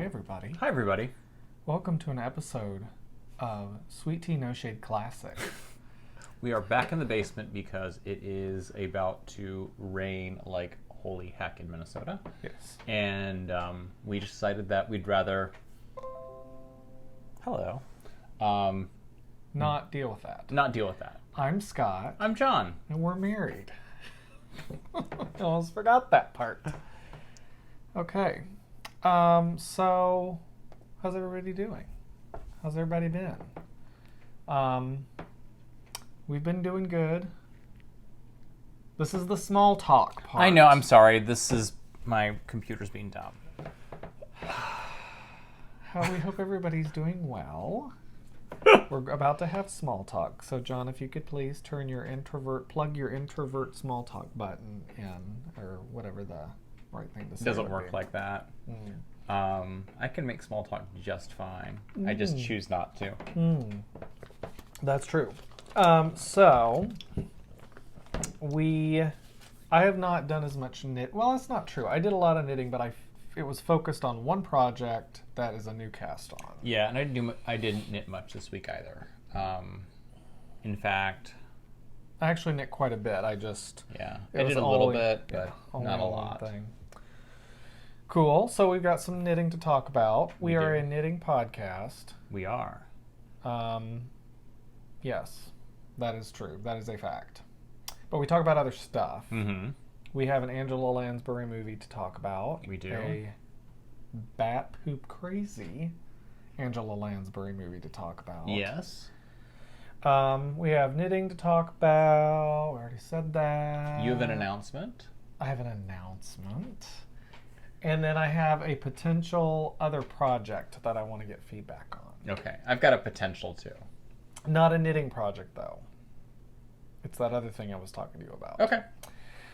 everybody. Hi, everybody. Welcome to an episode of SweetTeaNoShade Classic. We are back in the basement because it is about to rain like holy heck in Minnesota. Yes. And we decided that we'd rather... Hello. Not deal with that. Not deal with that. I'm Scott. I'm John. And we're married. I almost forgot that part. Okay. So, how's everybody doing? How's everybody been? We've been doing good. This is the small talk part. I know, I'm sorry. This is... my computer's being dumb. How we hope everybody's doing well. We're about to have small talk. So, John, if you could please plug your introvert small talk button in, or whatever the right thing to say. It doesn't work like that. I can make small talk just fine. I just choose not to. That's true. So, I have not done as much knit. Well, that's not true. I did a lot of knitting, but it was focused on one project that is a new cast on. Yeah, and I didn't knit much this week either. In fact, I actually knit quite a bit. I did a little bit, but not a lot. Cool. So we've got some knitting to talk about. We are a knitting podcast. We are. Yes, that is true. That is a fact. But we talk about other stuff. Mm-hmm. We have an Angela Lansbury movie to talk about. We do. A bat poop crazy Angela Lansbury movie to talk about. Yes. We have knitting to talk about. We already said that. You have an announcement. I have an announcement. And then I have a potential other project that I want to get feedback on. Okay. I've got a potential too. Not a knitting project, though. It's that other thing I was talking to you about. Okay.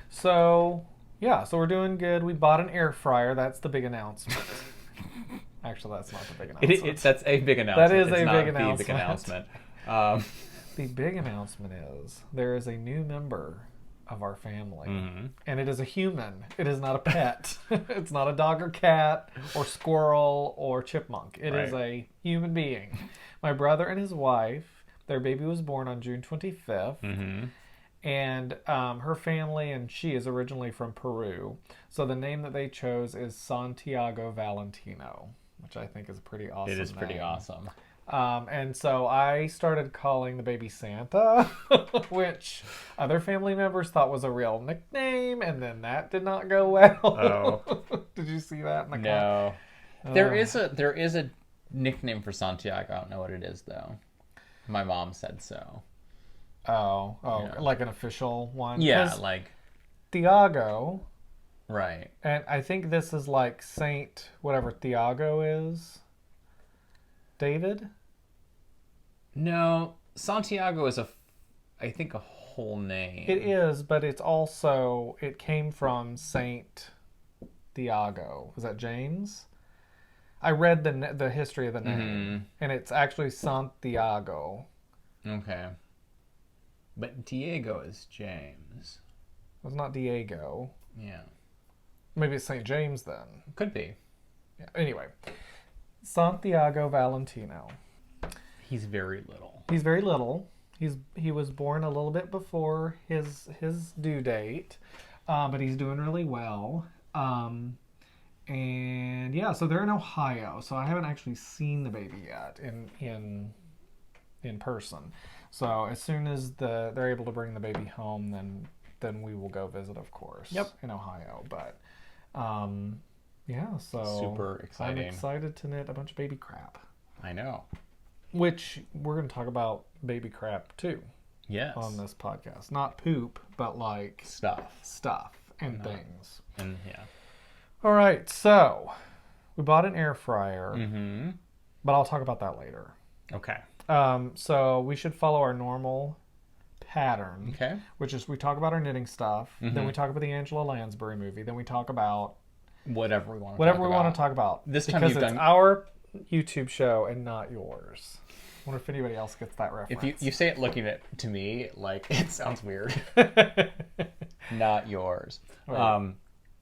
So, yeah, so we're doing good. We bought an air fryer. That's the big announcement. Actually, that's not the big announcement. That's a big announcement. That is it's a not big the announcement. big announcement. The big announcement is there is a new member of our family. Mm-hmm. And it is a human. It is not a pet. It's not a dog or cat or squirrel or chipmunk. It is a human being. My brother and his wife, their baby was born on June 25th. Mm-hmm. And her family, and she is originally from Peru. So the name that they chose is Santiago Valentino, which I think is a pretty awesome name. It is pretty awesome. And so I started calling the baby Santa, which other family members thought was a real nickname, and then that did not go well. Oh. Did you see that in the No. There is a nickname for Santiago. I don't know what it is, though. My mom said so. Oh, Yeah. Like an official one? Yeah, like... Thiago. Right. And I think this is like Saint whatever Thiago is. David? No, Santiago is I think a whole name. It is, but it's also, it came from Saint Thiago. Was that James? I read the history of the name, and it's actually Santiago. Okay. But Diego is James. It was not Diego. Yeah. Maybe it's St. James then. Could be. Yeah. Anyway, Santiago Valentino. He's very little. He's very little. He was born a little bit before his due date, but he's doing really well. And yeah, so they're in Ohio. So I haven't actually seen the baby yet in person. So as soon as they're able to bring the baby home, then we will go visit, of course. Yep. In Ohio, but yeah. So super exciting. I'm excited to knit a bunch of baby crap. I know. Which we're going to talk about baby crap too. Yes. On this podcast, not poop, but like stuff and things. And yeah. All right, so we bought an air fryer, but I'll talk about that later. Okay. So we should follow our normal pattern, okay, which is we talk about our knitting stuff, then we talk about the Angela Lansbury movie, then we talk about whatever we want to talk about. This time because it's our YouTube show and not yours. I wonder if anybody else gets that reference. If you say it looking to me, like, it sounds weird. Not yours. Right.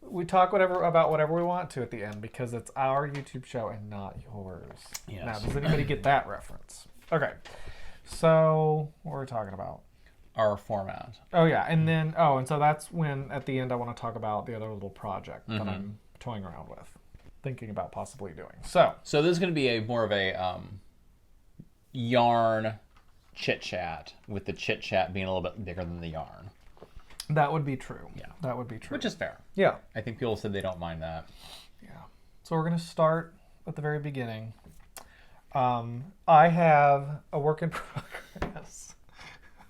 we talk about whatever we want to at the end because it's our YouTube show and not yours. Yes. Now, does anybody get that reference? Okay. So, what we're talking about? Our format. Oh, yeah. And then, and so that's when, at the end, I want to talk about the other little project that I'm toying around with, thinking about possibly doing. So this is going to be more of a yarn chit-chat, with the chit-chat being a little bit bigger than the yarn. that would be true. Yeah. That would be true. Which is fair. Yeah. I think people said they don't mind that. Yeah. So we're going to start at the very beginning. I have a work in progress,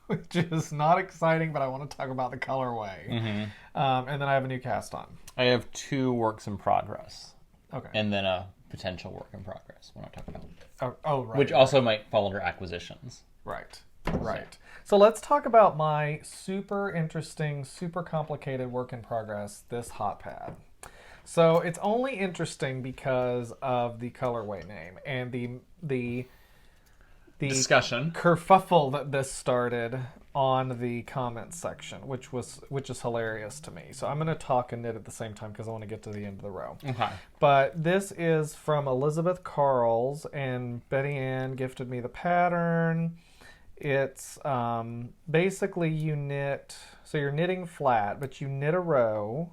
which is not exciting, but I want to talk about the colorway. And then I have a new cast on. I have 2 works in progress. Okay. And then a potential work in progress when I talk about. Oh, right. Which also might fall under acquisitions. Right. Right. So let's talk about my super interesting, super complicated work in progress, this hot pad. So it's only interesting because of the colorway name and the discussion kerfuffle that this started on the comments section, which is hilarious to me. So I'm going to talk and knit at the same time because I want to get to the end of the row. Okay. But this is from Elizabeth Carls, and Betty Ann gifted me the pattern. It's basically you knit, so you're knitting flat, but you knit a row.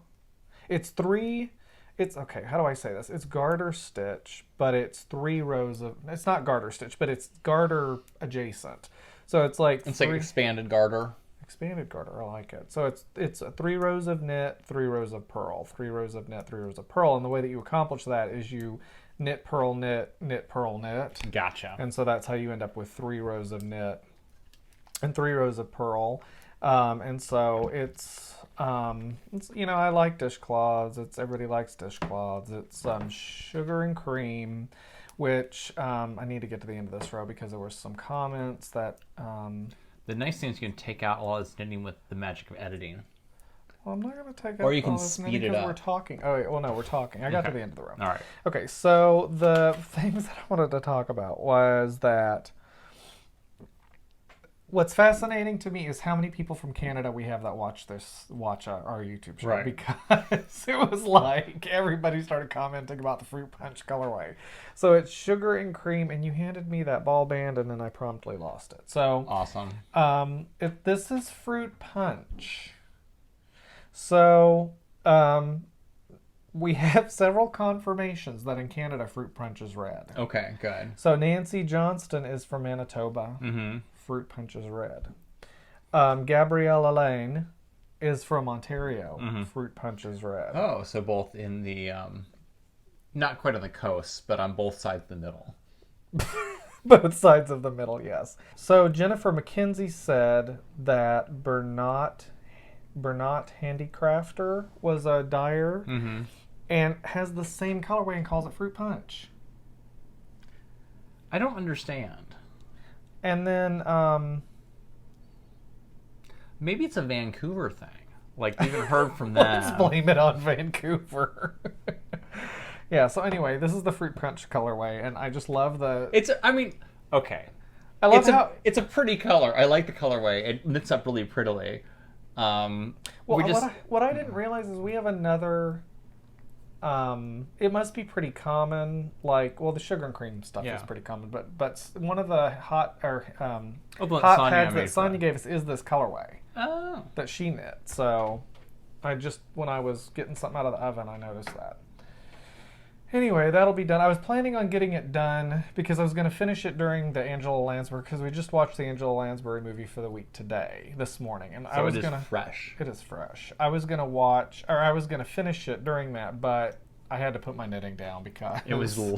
Okay, how do I say this? It's garter stitch, but it's 3 rows of, it's not garter stitch, but it's garter adjacent. So it's like like expanded garter. Expanded garter, I like it. So it's 3 rows of knit, 3 rows of purl, 3 rows of knit, 3 rows of purl. And the way that you accomplish that is you knit, purl, knit, knit, purl, knit. Gotcha. And so that's how you end up with 3 rows of knit and 3 rows of purl. And so it's I like dishcloths. Everybody likes dishcloths. It's sugar and cream, which I need to get to the end of this row because there were some comments that. The nice thing is you can take out all this knitting with the magic of editing. Well, I'm not going to take out or you can all this speed it up. we're talking. Oh, wait, well, no, we're talking. I got to the end of the row. All right. Okay, so the things that I wanted to talk about was that. What's fascinating to me is how many people from Canada we have that watch our YouTube show. Right. Because it was like everybody started commenting about the fruit punch colorway. So it's sugar and cream, and you handed me that ball band, and then I promptly lost it. So awesome. This is fruit punch. So we have several confirmations that in Canada fruit punch is red. Okay, good. So Nancy Johnston is from Manitoba. Mm-hmm. Fruit punch is red. Gabrielle Elaine is from Ontario. Mm-hmm. Fruit punch is red. Oh, so both in the, not quite on the coast, but on both sides of the middle. Both sides of the middle, yes. So Jennifer McKenzie said that Bernat Handicrafter was a dyer and has the same colorway and calls it fruit punch. I don't understand. And then maybe it's a Vancouver thing. Like, we haven't heard from them. Let's blame it on Vancouver. Yeah, so anyway, this is the fruit punch colorway, and I just love the... okay. I love how... It's a pretty color. I like the colorway. It knits up really prettily. What I didn't realize is we have another... it must be pretty common. The sugar and cream stuff is pretty common, but one of the hot pads that Sonia gave us is this colorway that she knit. So when I was getting something out of the oven, I noticed that. Anyway, that'll be done. I was planning on getting it done because I was going to finish it during the Angela Lansbury, because we just watched the Angela Lansbury movie for the week this morning. And so it is fresh. It is fresh. I was going to finish it during that, but I had to put my knitting down because... It was a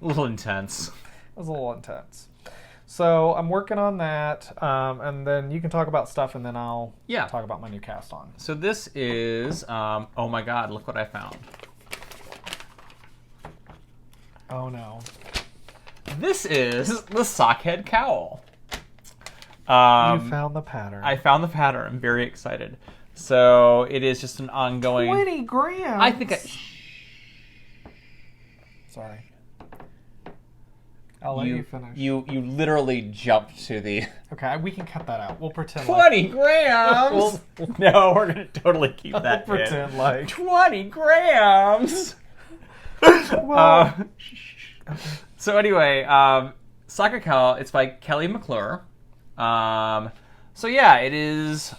little intense. It was a little intense. So I'm working on that, and then you can talk about stuff, and then I'll talk about my new cast on. So this is, oh my God, look what I found. Oh no. This is the Sockhead Cowl. You found the pattern. I found the pattern. I'm very excited. So it is just an ongoing... 20 grams! I think Sorry. I'll let you finish. You literally jumped to the Okay, we can cut that out. We'll pretend 20 grams. No, we're gonna totally keep that. We'll pretend like 20 grams. well, So anyway, Sockhead Cowl. It's by Kelly McClure. So yeah, it is.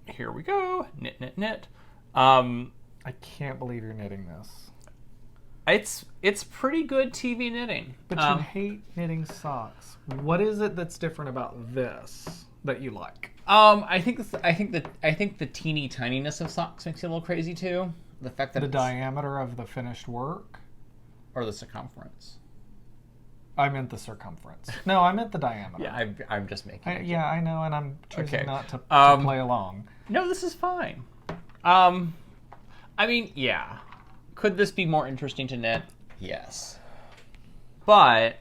Here we go. Knit, knit, knit. I can't believe you're knitting this. It's pretty good TV knitting. But you hate knitting socks. What is it that's different about this that you like? I think the teeny tininess of socks makes it a little crazy too. The fact that the diameter of the finished work, or the circumference. I meant the circumference. No, I meant the diameter. Yeah, I'm just making it. Yeah, I know, and I'm choosing not to play along. No, this is fine. I mean, yeah. Could this be more interesting to knit? Yes. But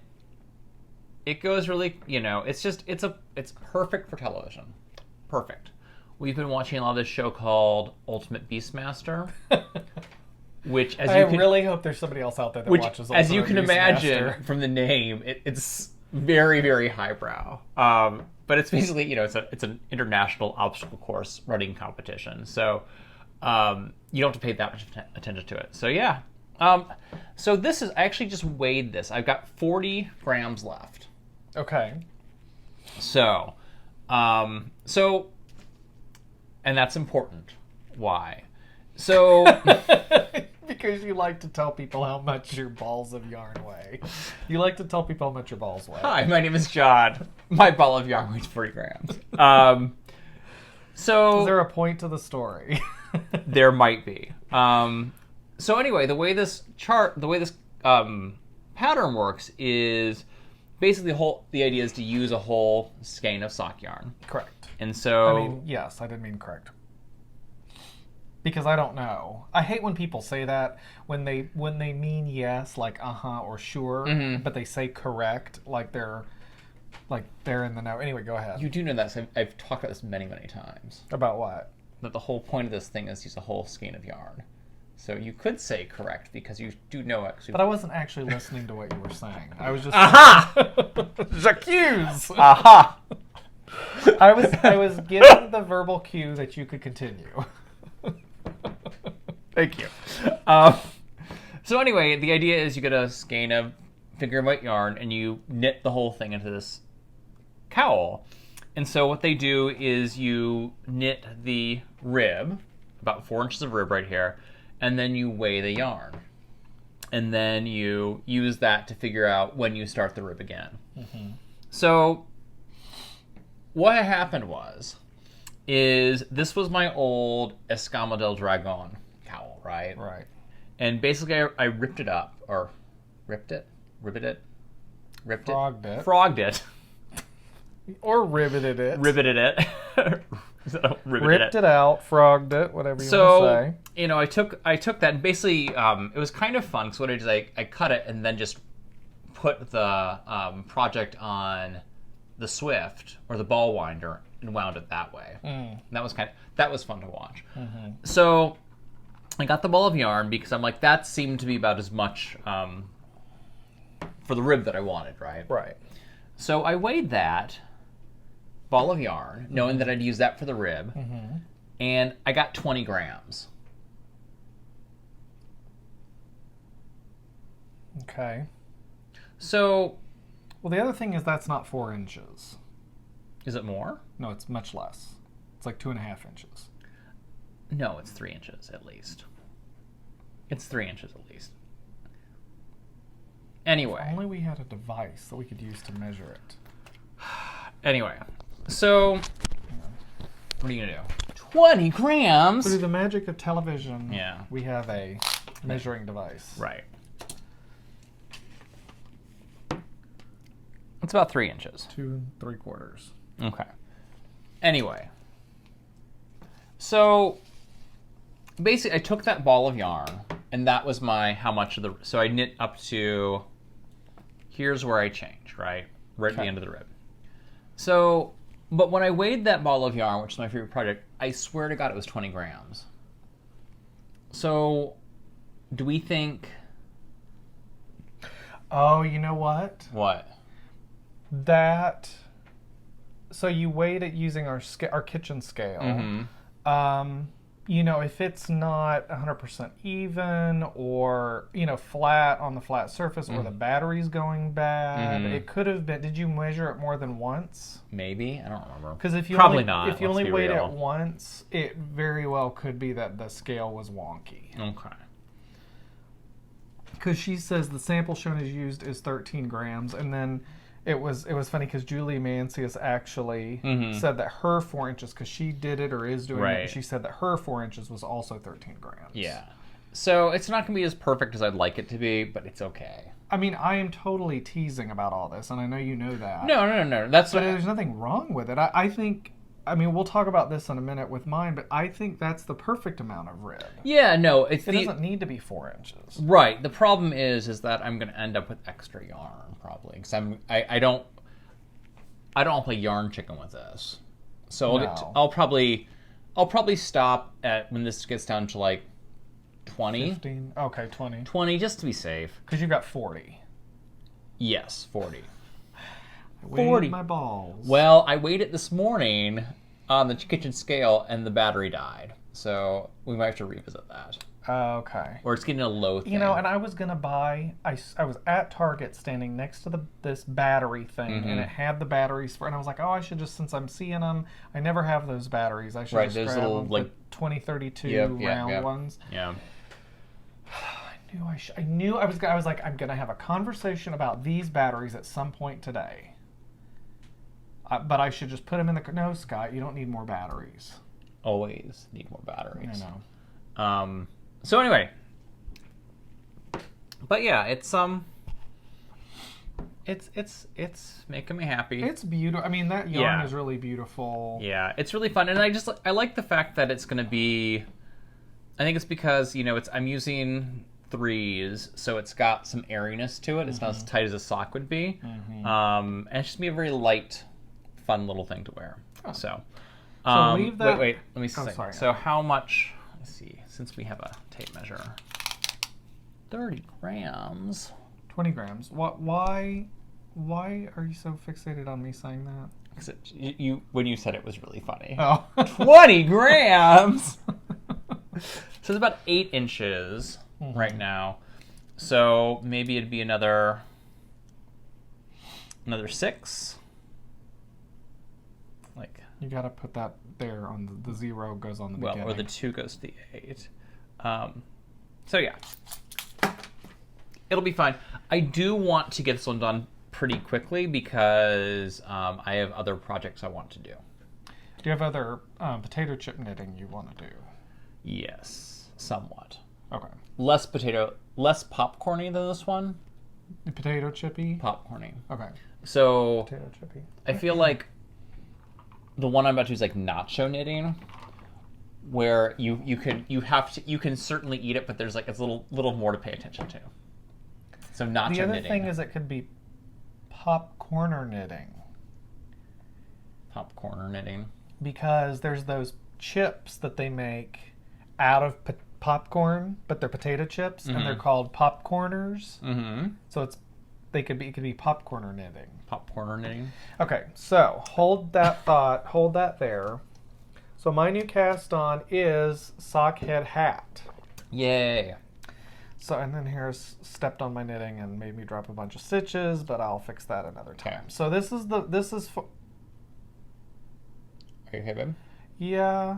it goes really, it's perfect for television. Perfect. We've been watching a lot of this show called Ultimate Beastmaster, which, as I really hope there's somebody else out there that watches Ultimate as you can imagine Beastmaster. from the name, it's very, very highbrow. But it's basically, it's an international obstacle course running competition. So you don't have to pay that much attention to it. So yeah. So this is, I actually just weighed this. I've got 40 grams left. Okay. So, and that's important. Why? So, because you like to tell people how much your balls of yarn weigh. You like to tell people how much your balls weigh. Hi, my name is John. My ball of yarn weighs 40 grams. So is there a point to the story? There might be. So anyway, the way this pattern works is basically the idea is to use a whole skein of sock yarn. Correct. And so, I mean, yes, I didn't mean correct. Because I don't know. I hate when people say that when they mean yes, like or sure, but they say correct, like they're in the know. Anyway, go ahead. You do know that. So I've talked about this many, many times. About what? That the whole point of this thing is to use a whole skein of yarn. So you could say correct because you do know it. But I wasn't actually listening to what you were saying. I was just J'accuse. Aha! I was giving the verbal cue that you could continue. Thank you. So anyway, the idea is you get a skein of figure of eight yarn and you knit the whole thing into this cowl. And so what they do is you knit the rib, about 4 inches of rib right here, and then you weigh the yarn. And then you use that to figure out when you start the rib again. Mm-hmm. So what had happened is this was my old Escama del Dragon cowl, right? Right. And basically I ripped it up, or ripped it? Frogged it. Or riveted it. Riveted it. Ripped it out, frogged it, whatever you want to say. I took that and basically it was kind of fun because what I did is I cut it and then just put the project on the Swift or the ball winder and wound it that way. And that was fun to watch. Mm-hmm. So I got the ball of yarn because I'm like, that seemed to be about as much for the rib that I wanted, right? Right. So I weighed that ball of yarn, knowing that I'd use that for the rib, and I got 20 grams. Okay. So... Well, the other thing is that's not 4 inches. Is it more? No, it's much less. It's like 2.5 inches. No, it's 3 inches at least. It's 3 inches at least. Anyway. If only we had a device that we could use to measure it. Anyway. So, what are you going to do? 20 grams! Through the magic of television, yeah, we have a measuring device. Right. It's about 3 inches. 2 3/4. Okay. Anyway. So, basically, I took that ball of yarn, and that was how much of the... So I knit up to... Here's where I changed, right? Right at the end of the rib. So... But when I weighed that ball of yarn, which is my favorite project, I swear to God it was 20 grams. So, do we think... Oh, you know what? What? So you weighed it using our kitchen scale. Mm-hmm. If it's not 100% even or, flat on the flat surface or the battery's going bad, it could have been. Did you measure it more than once? Maybe. I don't remember. Because if you Probably not. If you only weighed it once, it very well could be that the scale was wonky. Okay. Because she says the sample shown as used is 13 grams, and then it was funny because Julie Mancius actually said that her 4 inches, because she did it or is doing it, she said that her 4 inches was also 13 grams. Yeah. So it's not going to be as perfect as I'd like it to be, but it's okay. I mean, I am totally teasing about all this, and I know you know that. No. There's nothing wrong with it. I think... I mean, we'll talk about this in a minute with mine, but I think that's the perfect amount of rib. Yeah, no. It doesn't need to be 4 inches. Right. The problem is that I'm going to end up with extra yarn, probably. Because I don't play yarn chicken with this. So I'll probably stop at when this gets down to like 20. 15? Okay, 20. 20, just to be safe. Because you got 40. Yes, 40. 40. My balls. Well, I weighed it this morning on the kitchen scale, and the battery died. So we might have to revisit that. Okay. Or it's getting a low thing. And I was going to buy... I was at Target standing next to this battery thing, and it had the batteries and I was like, I should just, since I'm seeing them, I never have those batteries. I should just grab little, them, like, the 2032 round ones. Yeah. I knew I was like, I'm going to have a conversation about these batteries at some point today. But I should just put them in the... No, Scott, you don't need more batteries. Always need more batteries. I know. So anyway. But yeah, it's making me happy. It's beautiful. I mean, that yarn is really beautiful. Yeah, it's really fun. And I like the fact that it's going to be... I think it's because, I'm using 3s, so it's got some airiness to it. It's not as tight as a sock would be. And it's just be a very light... fun little thing to wear. Oh. So leave that... Wait. Let me see. Sorry. So how much... Let's see. Since we have a tape measure, 30 grams. 20 grams. Why are you so fixated on me saying that? Because when you said it was really funny. Oh, 20 grams. So it's about 8 inches right now. So maybe it'd be another 6. Like, you gotta put that there on the 0 goes on the beginning. Or the 2 goes to the 8. So yeah, it'll be fine. I do want to get this one done pretty quickly because I have other projects I want to do. Do you have other potato chip knitting you want to do? Yes, somewhat. Okay. Less popcorny than this one. The potato chippy? Popcorny. Okay. So potato chippy. I feel like the one I'm about to do is like nacho knitting, where you can certainly eat it, but there's like a little more to pay attention to. So nacho knitting. The other thing is it could be popcorner knitting. Popcorner knitting. Because there's those chips that they make out of popcorn, but they're potato chips, and they're called popcorners. So it could be popcorner knitting. Popcorner knitting. Okay, so hold that thought, hold that there. So my new cast on is Sockhead Hat. Yay. So, and then Harris stepped on my knitting and made me drop a bunch of stitches, but I'll fix that another time. Okay. So this is Are you okay, babe? Yeah.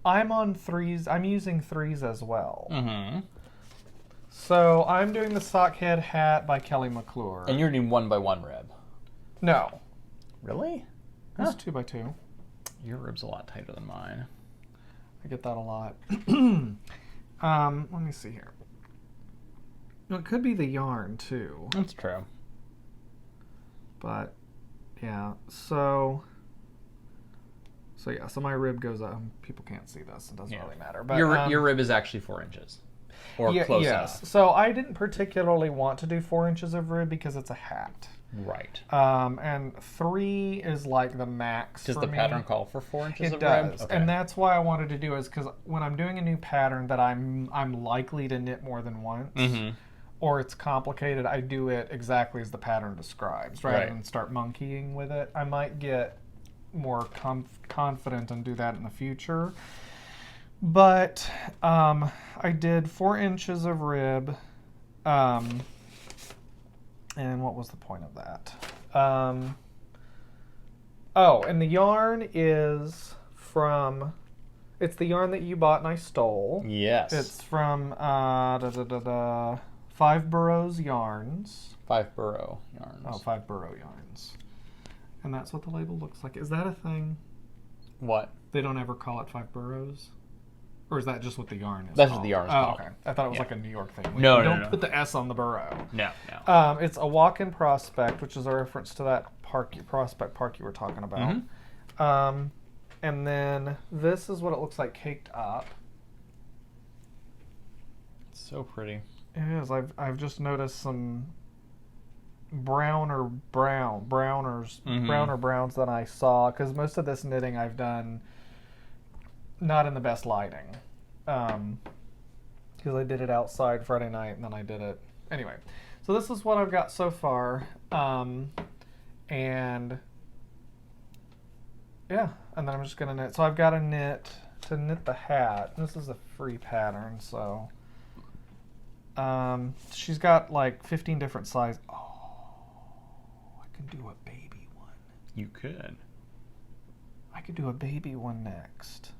I'm on 3s. I'm using 3s as well. So I'm doing the Sockhead Hat by Kelly McClure. And you're doing 1x1 rib. No. Really? It's 2x2. Your rib's a lot tighter than mine. I get that a lot. Let me see here. No, it could be the yarn too. That's true. But yeah, so my rib goes up. People can't see this. It doesn't really matter. But your rib is actually 4 inches. Or close enough. So I didn't particularly want to do 4 inches of rib because it's a hat. Right. And 3 is like the max. Does the pattern call for 4 inches of rib? It does. Okay. And that's why I wanted to do is because when I'm doing a new pattern that I'm likely to knit more than once, or it's complicated, I do it exactly as the pattern describes, rather than start monkeying with it. I might get more confident and do that in the future. But I did 4 inches of rib, and what was the point of that? And the yarn is from, it's the yarn that you bought and I stole. Yes. It's from 5 Burrows Yarns. 5 Burrow Yarns. Oh, 5 Burrow Yarns. And that's what the label looks like. Is that a thing? What? They don't ever call it 5 Burrows? Or is that just what the yarn is That's called? what the yarn is Oh, called. okay. I thought it was like a New York thing. Like, No, don't no. put the S on the burrow. No. It's a walk-in prospect, which is a reference to that prospect park you were talking about. Mm-hmm. And then this is what it looks like caked up. It's so pretty. It is. I've just noticed some browner browns than I saw, because most of this knitting I've done not in the best lighting, because I did it outside Friday night and then I did it anyway. So this is what I've got so far, and yeah, and then I'm just gonna knit. So I've got to knit the hat. This is a free pattern, so she's got like 15 different sizes. Oh, I can do a baby one. You could. I could do a baby one next.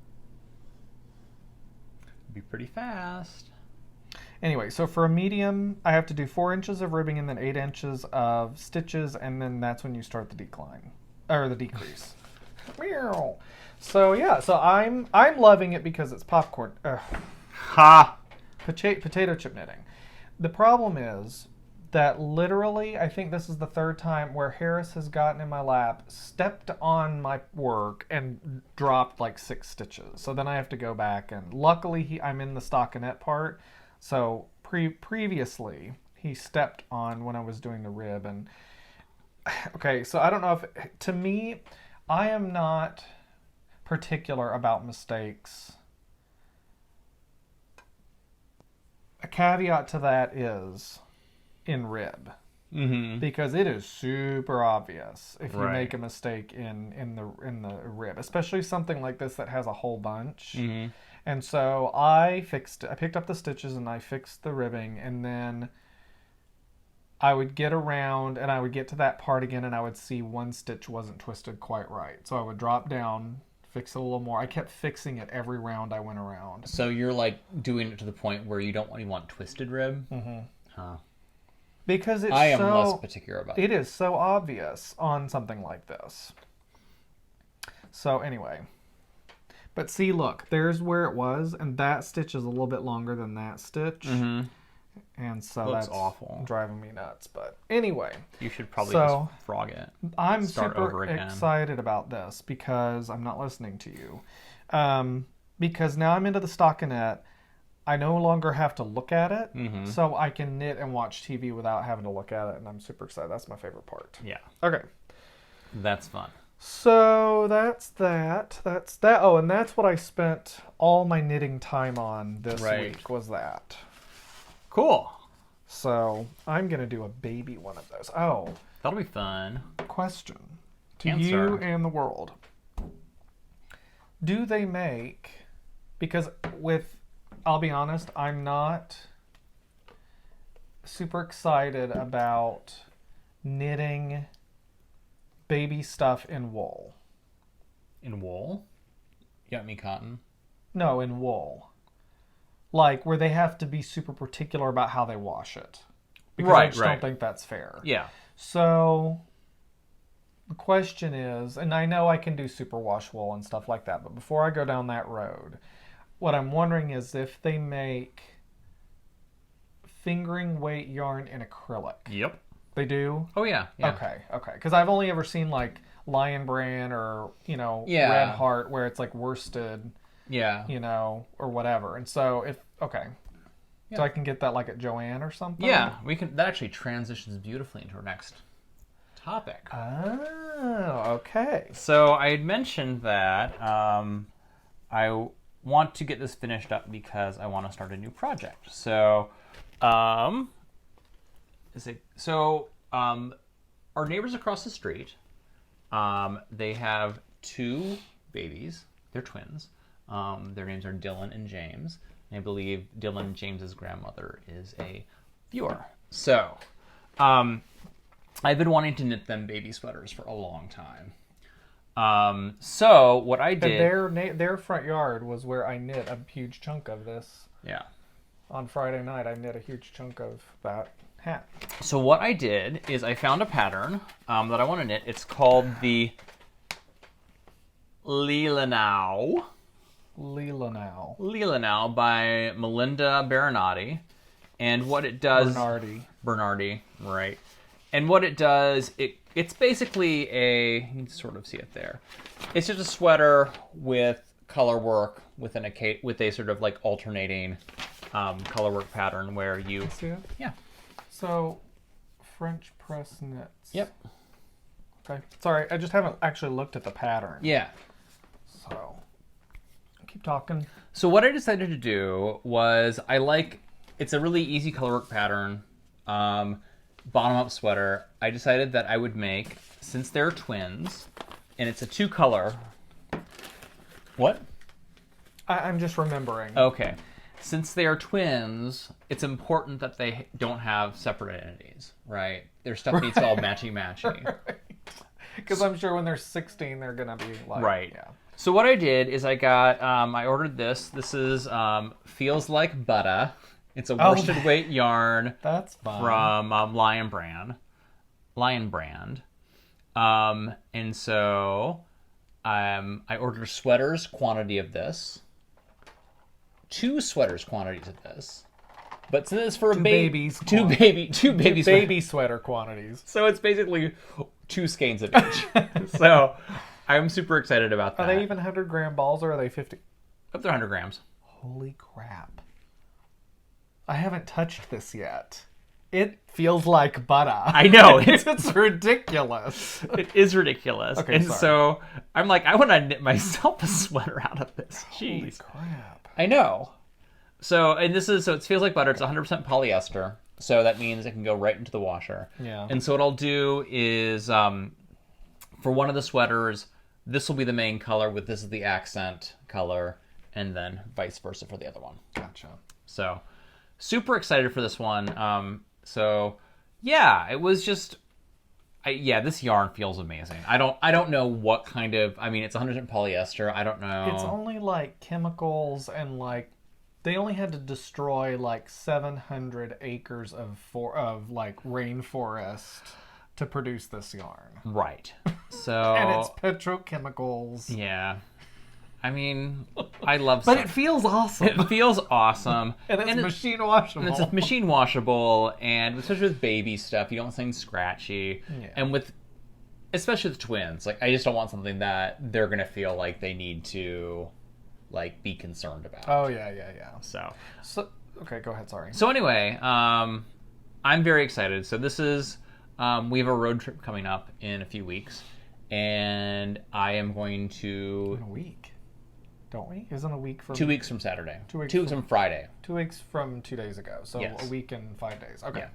Be pretty fast. Anyway, so for a medium, I have to do 4 inches of ribbing and then 8 inches of stitches, and then that's when you start the decline, or the decrease. Meow. So yeah, so I'm loving it because it's popcorn. Ha! Potato chip knitting. The problem is that literally, I think this is the 3rd time where Harris has gotten in my lap, stepped on my work, and dropped like 6 stitches. So then I have to go back, and luckily I'm in the stockinette part. So previously he stepped on when I was doing the rib, and okay, so I don't know if, to me, I am not particular about mistakes. A caveat to that is in rib, because it is super obvious if you make a mistake in the rib, especially something like this that has a whole bunch. And so I picked up the stitches and I fixed the ribbing, and then I would get around and I would get to that part again and I would see one stitch wasn't twisted quite right. So I would drop down, fix it a little more. I kept fixing it every round I went around. So you're like doing it to the point where you want twisted rib? Huh. Because I am less particular about it. It is so obvious on something like this. So anyway. But see, look, there's where it was, and that stitch is a little bit longer than that stitch. And so Looks that's awful. Driving me nuts. But anyway. You should probably just frog it. I'm Start super over again. excited about this because I'm not listening to you. Because now I'm into the stockinette. I no longer have to look at it, so I can knit and watch TV without having to look at it, and I'm super excited. That's my favorite part. Yeah. Okay. That's fun. So that's that. That's that. Oh, and that's what I spent all my knitting time on this week, was that. Cool. So I'm going to do a baby one of those. Oh. That'll be fun. Question to you and the world. Do they make, because I'll be honest, I'm not super excited about knitting baby stuff in wool. In wool? You got me cotton? No, in wool. Like, where they have to be super particular about how they wash it. Because I just don't think that's fair. Yeah. So, the question is, and I know I can do superwash wool and stuff like that, but before I go down that road, what I'm wondering is if they make fingering weight yarn in acrylic. Yep. They do? Oh, yeah. Okay. Because I've only ever seen, like, Lion Brand or, Red Heart, where it's, like, worsted. Yeah. Or whatever. And so, so I can get that, like, at Joann or something? Yeah. That actually transitions beautifully into our next topic. Oh, okay. So, I had mentioned that I want to get this finished up because I want to start a new project. So, our neighbors across the street, they have 2 babies. They're twins. Their names are Dylan and James. And I believe Dylan and James's grandmother is a viewer. So, I've been wanting to knit them baby sweaters for a long time. So what I did... Their front yard was where I knit a huge chunk of this. Yeah. On Friday night, I knit a huge chunk of that hat. So what I did is I found a pattern that I want to knit. It's called the Leelanau by Melinda Bernardi. And what it does... Bernardi, right. And what it does, it's basically you can sort of see it there. It's just a sweater with color work with a sort of like alternating color work pattern where you... See it? Yeah. So, French press knits. Yep. Okay. Sorry, I just haven't actually looked at the pattern. Yeah. So, keep talking. So what I decided to do was it's a really easy color work pattern, bottom up sweater. I decided that I would make, since they're twins, and it's a 2-color. What? I'm just remembering. Okay. Since they are twins, it's important that they don't have separate identities, right? Their stuff needs to all matchy-matchy. Because I'm sure when they're 16, they're going to be like... Right. Yeah. So what I did is I ordered this. This is Feels Like Butter. It's a worsted weight yarn. That's fun. From Lion Brand. And so I ordered sweaters quantity of this. 2 sweaters quantities of this. But since it's for a babies, two baby sweater quantities. So it's basically 2 skeins of each. So I'm super excited about that. Are they even 100-gram balls or are they 50? Up to 100 grams. Holy crap. I haven't touched this yet. It feels like butter. I know. It's ridiculous. It is ridiculous. Okay, and sorry. So I'm like, I want to knit myself a sweater out of this. Jeez. Holy crap. I know. So it feels like butter. It's 100% polyester. So that means it can go right into the washer. Yeah. And so what I'll do is, for one of the sweaters, this will be the main color with this is the accent color, and then vice versa for the other one. Gotcha. So super excited for this one. So yeah, it was just, this yarn feels amazing. I don't know what kind of, I mean, it's 100% polyester. I don't know. It's only like chemicals and like, they only had to destroy like 700 acres of like rainforest to produce this yarn. Right. So. And it's petrochemicals. Yeah. I mean, I love But it feels awesome. It feels awesome. and it's machine washable. And it's machine washable, and especially with baby stuff, you don't want something scratchy. Yeah. And especially the twins, like I just don't want something that they're gonna feel like they need to, like, be concerned about. Oh yeah. So okay, go ahead. Sorry. So anyway, I'm very excited. So this is we have a road trip coming up in a few weeks, and I am going to in a week. Don't we? Isn't a week from 2 weeks from Saturday? 2 weeks. 2 weeks from Friday. 2 weeks from 2 days ago. So yes. a week and 5 days. Okay. Yeah.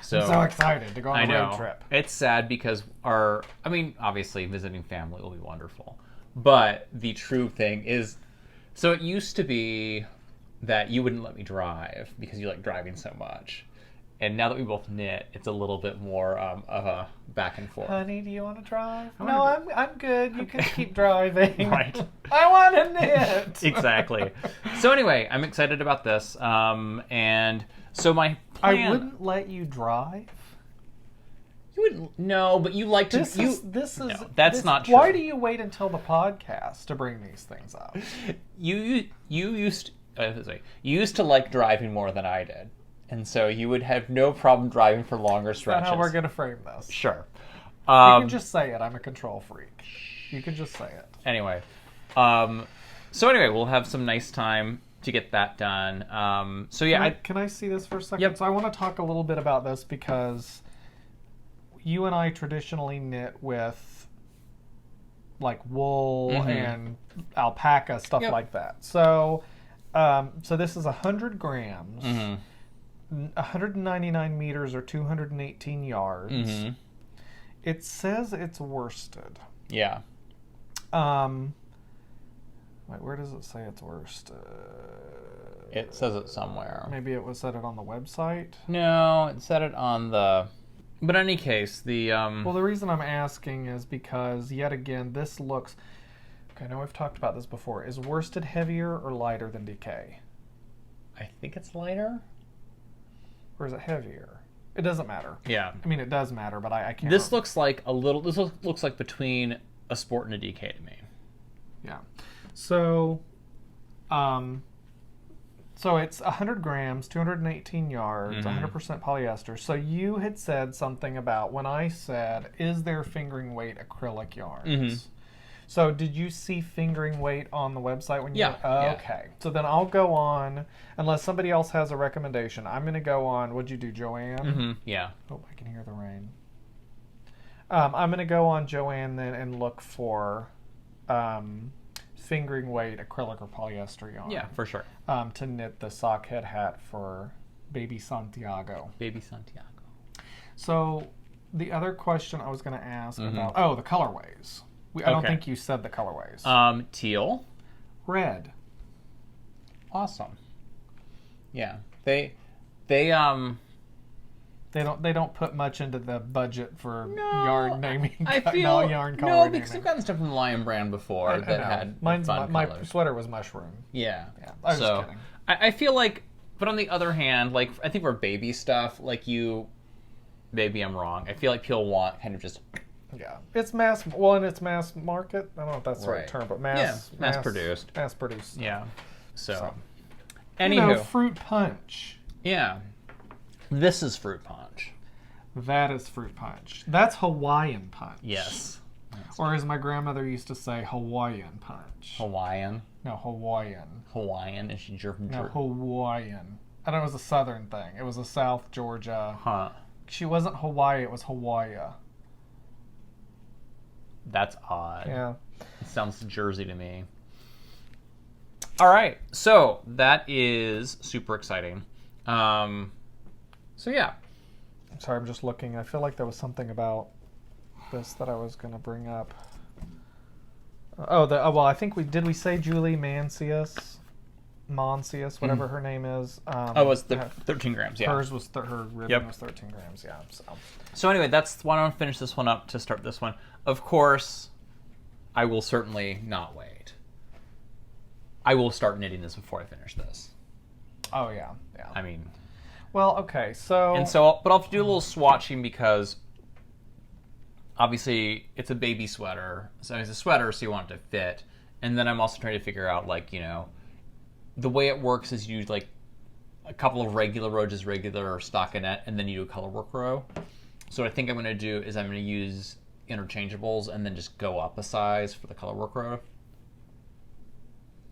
So, I'm so excited to go on a road trip. It's sad because obviously visiting family will be wonderful. But the true thing is, so it used to be that you wouldn't let me drive because you like driving so much. And now that we both knit, it's a little bit more of a back and forth. Honey, do you want to drive? No, I'm good. You can keep driving. Right. I want to knit. Exactly. So anyway, I'm excited about this. And so my plan... I wouldn't let you drive. You wouldn't... No, but you like to... That's not true. Why do you wait until the podcast to bring these things up? You used to like driving more than I did. And so you would have no problem driving for longer stretches. That's how we're going to frame this. Sure. You can just say it. I'm a control freak. You can just say it. Anyway. We'll have some nice time to get that done. Can I see this for a second? Yep. So I want to talk a little bit about this because you and I traditionally knit with like wool and alpaca, stuff like that. So this is 100 grams. 199 meters or 218 yards. Mm-hmm. It says it's worsted. Yeah. Wait, where does it say it's worsted? It says it somewhere. Maybe it was said it on the website? No, it said it on the... But in any case, the... Well, the reason I'm asking is because, yet again, this looks... Okay, I know we've talked about this before. Is worsted heavier or lighter than DK? I think it's lighter. Or is it heavier? It doesn't matter. Yeah. I mean, it does matter, but I can't... This looks like a little... This looks like between a sport and a DK to me. Yeah. So it's 100 grams, 218 yards, 100% polyester. So you had said something about when I said, is there fingering weight acrylic yarns? So did you see fingering weight on the website when you okay. So then I'll go on, unless somebody else has a recommendation, I'm going to go on, what'd you do, Joanne? Yeah. Oh, I can hear the rain. I'm going to go on Joanne then and look for fingering weight acrylic or polyester yarn. Yeah, for sure. To knit the Sockhead hat for baby Santiago. Baby Santiago. So the other question I was going to ask about, the colorways. I don't think you said the colorways. Teal. Red. Awesome. Yeah. They don't put much into the budget for yarn naming. Yarn color no, because I've gotten stuff from the Lion brand before that had my colors. sweater was mushroom. Yeah. I was just kidding. I feel like, but on the other hand, like I think for baby stuff, like maybe I'm wrong. I feel like people want kind of just. Yeah, it's mass. Well, and it's mass market. I don't know if that's the right term, but mass produced. Mass produced. Yeah. So. Anywho, fruit punch. Yeah. This is fruit punch. That is fruit punch. That's Hawaiian punch. Yes. Or as my grandmother used to say, Hawaiian punch. Hawaiian? No, Hawaiian. Hawaiian? Is she German? No, Hawaiian. I know it was a southern thing. It was a South Georgia. Huh. She wasn't Hawaii, it was Hawaii. That's odd. Yeah. It sounds Jersey to me. All right. So that is super exciting. So yeah. I'm sorry, I'm just looking. I feel like there was something about this that I was going to bring up. Well, I think we say Julie Mancius, whatever her name is. It was 13 grams, yeah. Hers was, her ribbon was 13 grams, yeah. So anyway, why don't I finish this one up to start this one. Of course, I will certainly not wait. I will start knitting this before I finish this. Oh, yeah. I mean... Well, okay, so... But I'll have to do a little swatching because obviously it's a baby sweater. So it's a sweater, so you want it to fit. And then I'm also trying to figure out, like, you know, the way it works is you, like, a couple of regular rows, just regular stockinette, and then you do a color work row. So what I think I'm going to do is I'm going to use interchangeables and then just go up a size for the color work row.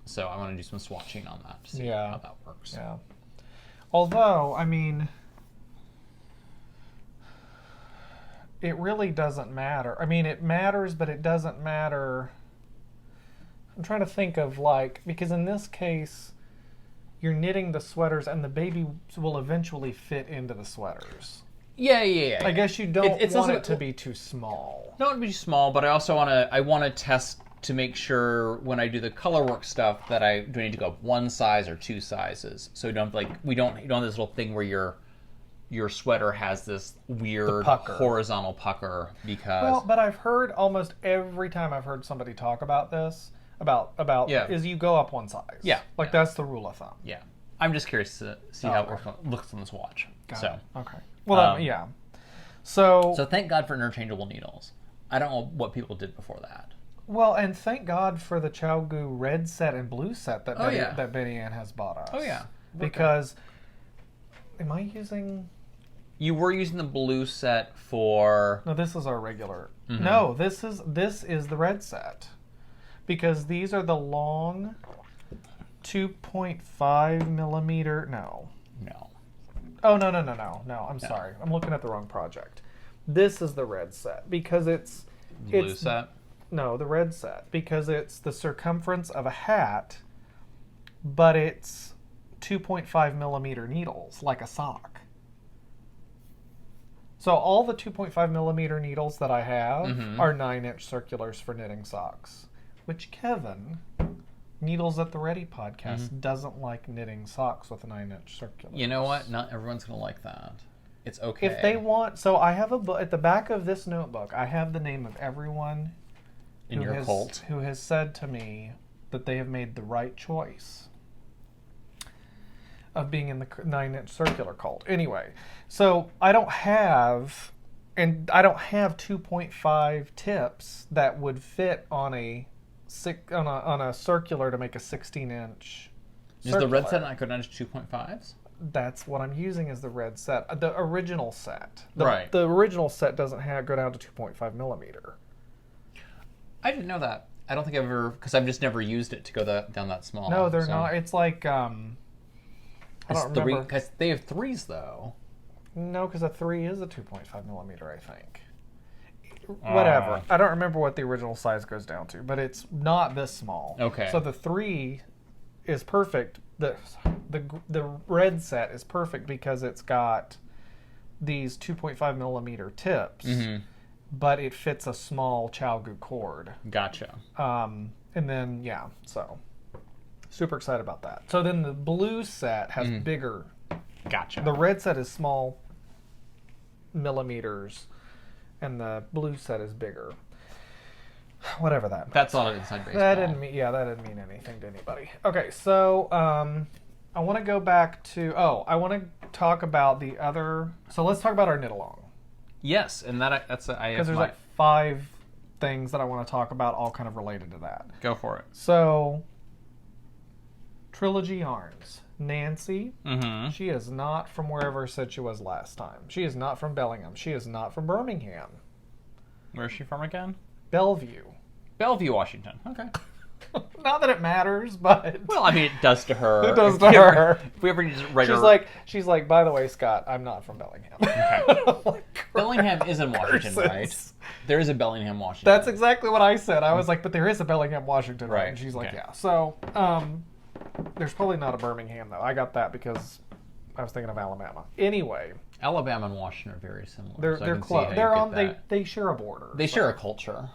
So I want to do some swatching on that to see how that works. Yeah. Although, I mean, it really doesn't matter. I mean, it matters, but it doesn't matter. I'm trying to think of, like, because in this case, you're knitting the sweaters and the baby will eventually fit into the sweaters. Yeah. I guess you don't want it to be too small. Not to be small, but I also want to test to make sure when I do the color work stuff that I do need to go up one size or two sizes. So you don't have this little thing where your sweater has this weird horizontal pucker because... Well, but I've heard almost every time I've heard somebody talk about this, is you go up one size. Yeah. That's the rule of thumb. Yeah. I'm just curious to see how it looks on this watch. Got it. Okay. Well, yeah. So thank God for interchangeable needles. I don't know what people did before that. Well, and thank God for the Chow-Gu red set and blue set that Betty Ann has bought us. Oh, yeah. Because, am I using... You were using the blue set for... No, this is our regular... Mm-hmm. No, this is the red set. Because these are the long 2.5 millimeter... No. Oh, no. I'm sorry. I'm looking at the wrong project. This is the red set. Because it's... Blue set? No, the red set, because it's the circumference of a hat, but it's 2.5 millimeter needles, like a sock. So all the 2.5 millimeter needles that I have are 9-inch circulars for knitting socks, which Kevin, Needles at the Ready podcast, doesn't like knitting socks with 9-inch circulars. You know what? Not everyone's going to like that. It's okay. If they want, so I have at the back of this notebook, I have the name of everyone in your cult who has said to me that they have made the right choice of being in the 9-inch circular cult. Anyway, so I don't have 2.5 tips that would fit on a circular to make a 16-inch. Is the red set not good on 2.5s? That's what I'm using as the red set. The original set. Right. The original set doesn't go down to 2.5 millimeter. I didn't know that. I don't think I've ever, because I've just never used it to go down that small. No, they're not. It's like, I don't remember. Because they have 3s, though. No, because a 3 is a 2.5 millimeter, I think. Whatever. I don't remember what the original size goes down to, but it's not this small. Okay. So the 3 is perfect. The red set is perfect because it's got these 2.5 millimeter tips, but it fits a small Chalgu cord. Gotcha. And then, yeah, so super excited about that. So then the blue set has bigger. Gotcha. The red set is small millimeters, and the blue set is bigger. Whatever that means. That's all inside baseball. That didn't mean anything to anybody. Okay, so I want to go back to I want to talk about the other. So let's talk about our knit along. Yes, and that's because there's like 5 things that I want to talk about, all kind of related to that. Go for it. So Trilogy Yarns. Nancy, she is not from wherever I said she was last time. She is not from Bellingham. She is not from Birmingham. Where is she from again? Bellevue, Washington. Okay. Not that it matters, but well, I mean, it does to her. It does to her. If we ever need to write her... She's like, by the way, Scott, I'm not from Bellingham. Okay. Like, Bellingham is in Washington, right? There is a Bellingham, Washington. That's exactly what I said. I was like, but there is a Bellingham, Washington, right? And she's like, yeah. So, there's probably not a Birmingham, though. I got that because I was thinking of Alabama. Anyway. Alabama and Washington are very similar. They're close. They're on. They share a border. They share a culture.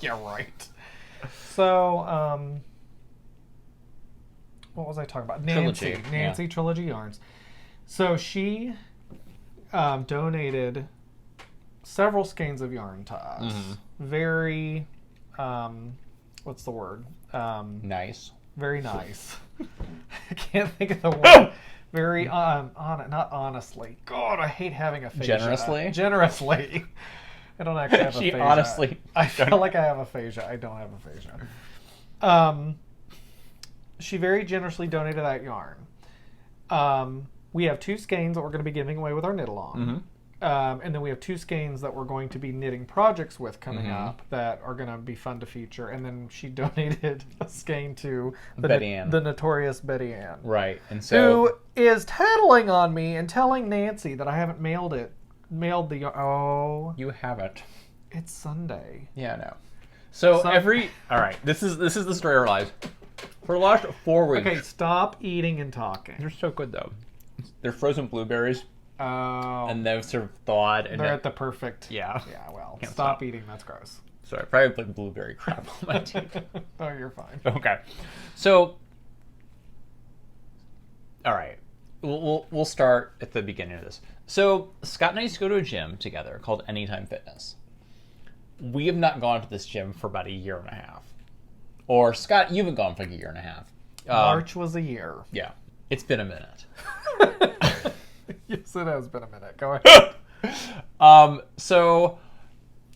Yeah, right. So, what was I talking about? Nancy, Trilogy Yarns. So she donated several skeins of yarn to us. Very, what's the word? Nice. Very nice. I can't think of the word. Very, not honestly. God, I hate having aphasia. Generously. I don't actually have aphasia. Honestly. I feel like I have aphasia. I don't have aphasia. She very generously donated that yarn. We have 2 skeins that we're going to be giving away with our knit along. And then we have 2 skeins that we're going to be knitting projects with coming up that are going to be fun to feature. And then she donated a skein to the notorious Betty Ann. Right. And so who is tattling on me and telling Nancy that I haven't mailed the yarn. Oh. You haven't. It's Sunday. Yeah, I know. So all right, this is the story of our lives. For the last 4 weeks. Okay, stop eating and talking. They're so good, though. They're frozen blueberries. Oh. And they've sort of thawed. And they're at the perfect. Yeah. Yeah, well, Can't stop eating. That's gross. Sorry, I probably put blueberry crap on my teeth. Oh, you're fine. Okay. So, all right. We'll start at the beginning of this. So, Scott and I used to go to a gym together called Anytime Fitness. We have not gone to this gym for about 1.5 years. Or, Scott, you haven't gone for like 1.5 years. March was a year. Yeah. It's been a minute. Yes, it has been a minute. Go ahead. So,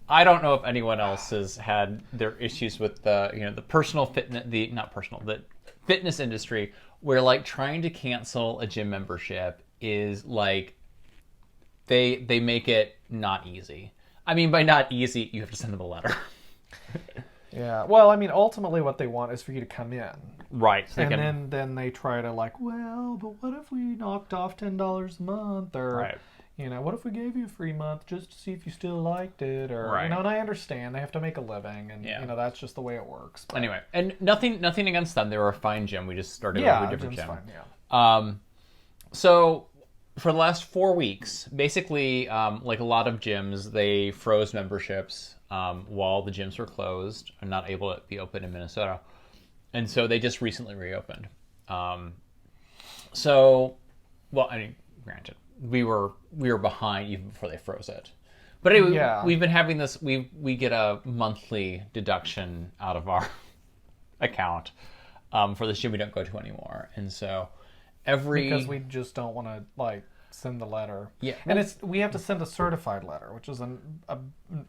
I don't know if anyone else has had their issues with the personal fitness, the fitness industry, where like trying to cancel a gym membership is like they make it not easy. I mean, by not easy, you have to send them a letter. Yeah. Well, I mean, ultimately what they want is for you to come in. Right. So and then they try to like, well, but what if we knocked off $10 a month? Or, right. What if we gave you a free month just to see if you still liked it? Or, right. and I understand they have to make a living and, that's just the way it works. But anyway, and nothing against them. They were a fine gym. We just started with a different gym. Fine, So for the last 4 weeks, basically, like a lot of gyms, they froze memberships while the gyms were closed and not able to be open in Minnesota. And so they just recently reopened. Well, I mean, granted, we were behind even before they froze it. But anyway, we've been having this. We get a monthly deduction out of our account for this gym we don't go to anymore, and so because we just don't want to like send the letter. Yeah, and we have to send a certified letter, which is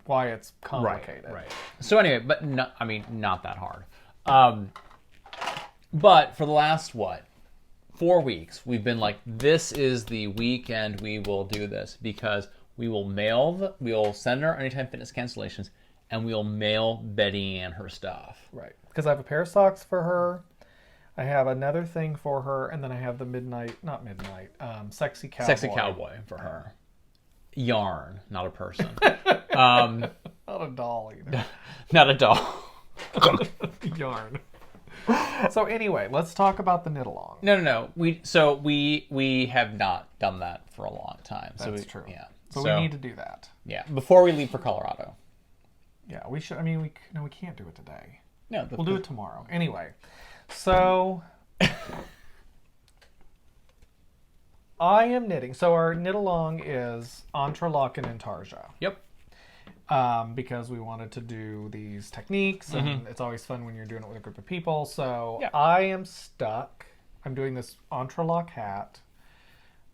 why it's complicated. Right. So anyway, but not that hard. But for the last 4 weeks, we've been like, this is the weekend we will do this, because we will send her Anytime Fitness cancellations, and we'll mail Betty Ann her stuff. Right. Because I have a pair of socks for her, I have another thing for her, and then I have the Sexy Cowboy. Sexy Cowboy for her. Yarn, not a person. Not a doll either. Not a doll. Yarn. So anyway, let's talk about the knit-along. No. We have not done that for a long time. That's true. Yeah. So we need to do that. Yeah. Before we leave for Colorado. Yeah, we should. I mean, we can't do it today. No, we'll do it tomorrow. Anyway, so I am knitting. So our knit-along is Entrelac and Intarsia. Yep. Because we wanted to do these techniques, and it's always fun when you're doing it with a group of people. So yeah. I am stuck. I'm doing this Entrelac hat.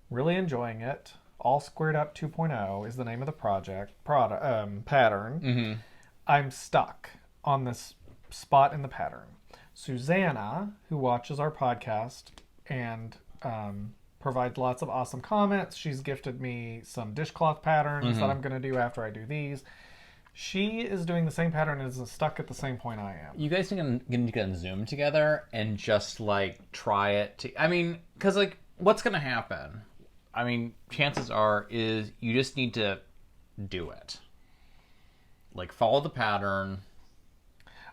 Really enjoying it. All Squared Up 2.0 is the name of the pattern. Mm-hmm. I'm stuck on this spot in the pattern. Susanna, who watches our podcast and provides lots of awesome comments, she's gifted me some dishcloth patterns that I'm going to do after I do these. She is doing the same pattern and is stuck at the same point I am. You guys can get on Zoom together and just like try it. I mean, because like what's going to happen? I mean, chances are is you just need to do it. Like follow the pattern.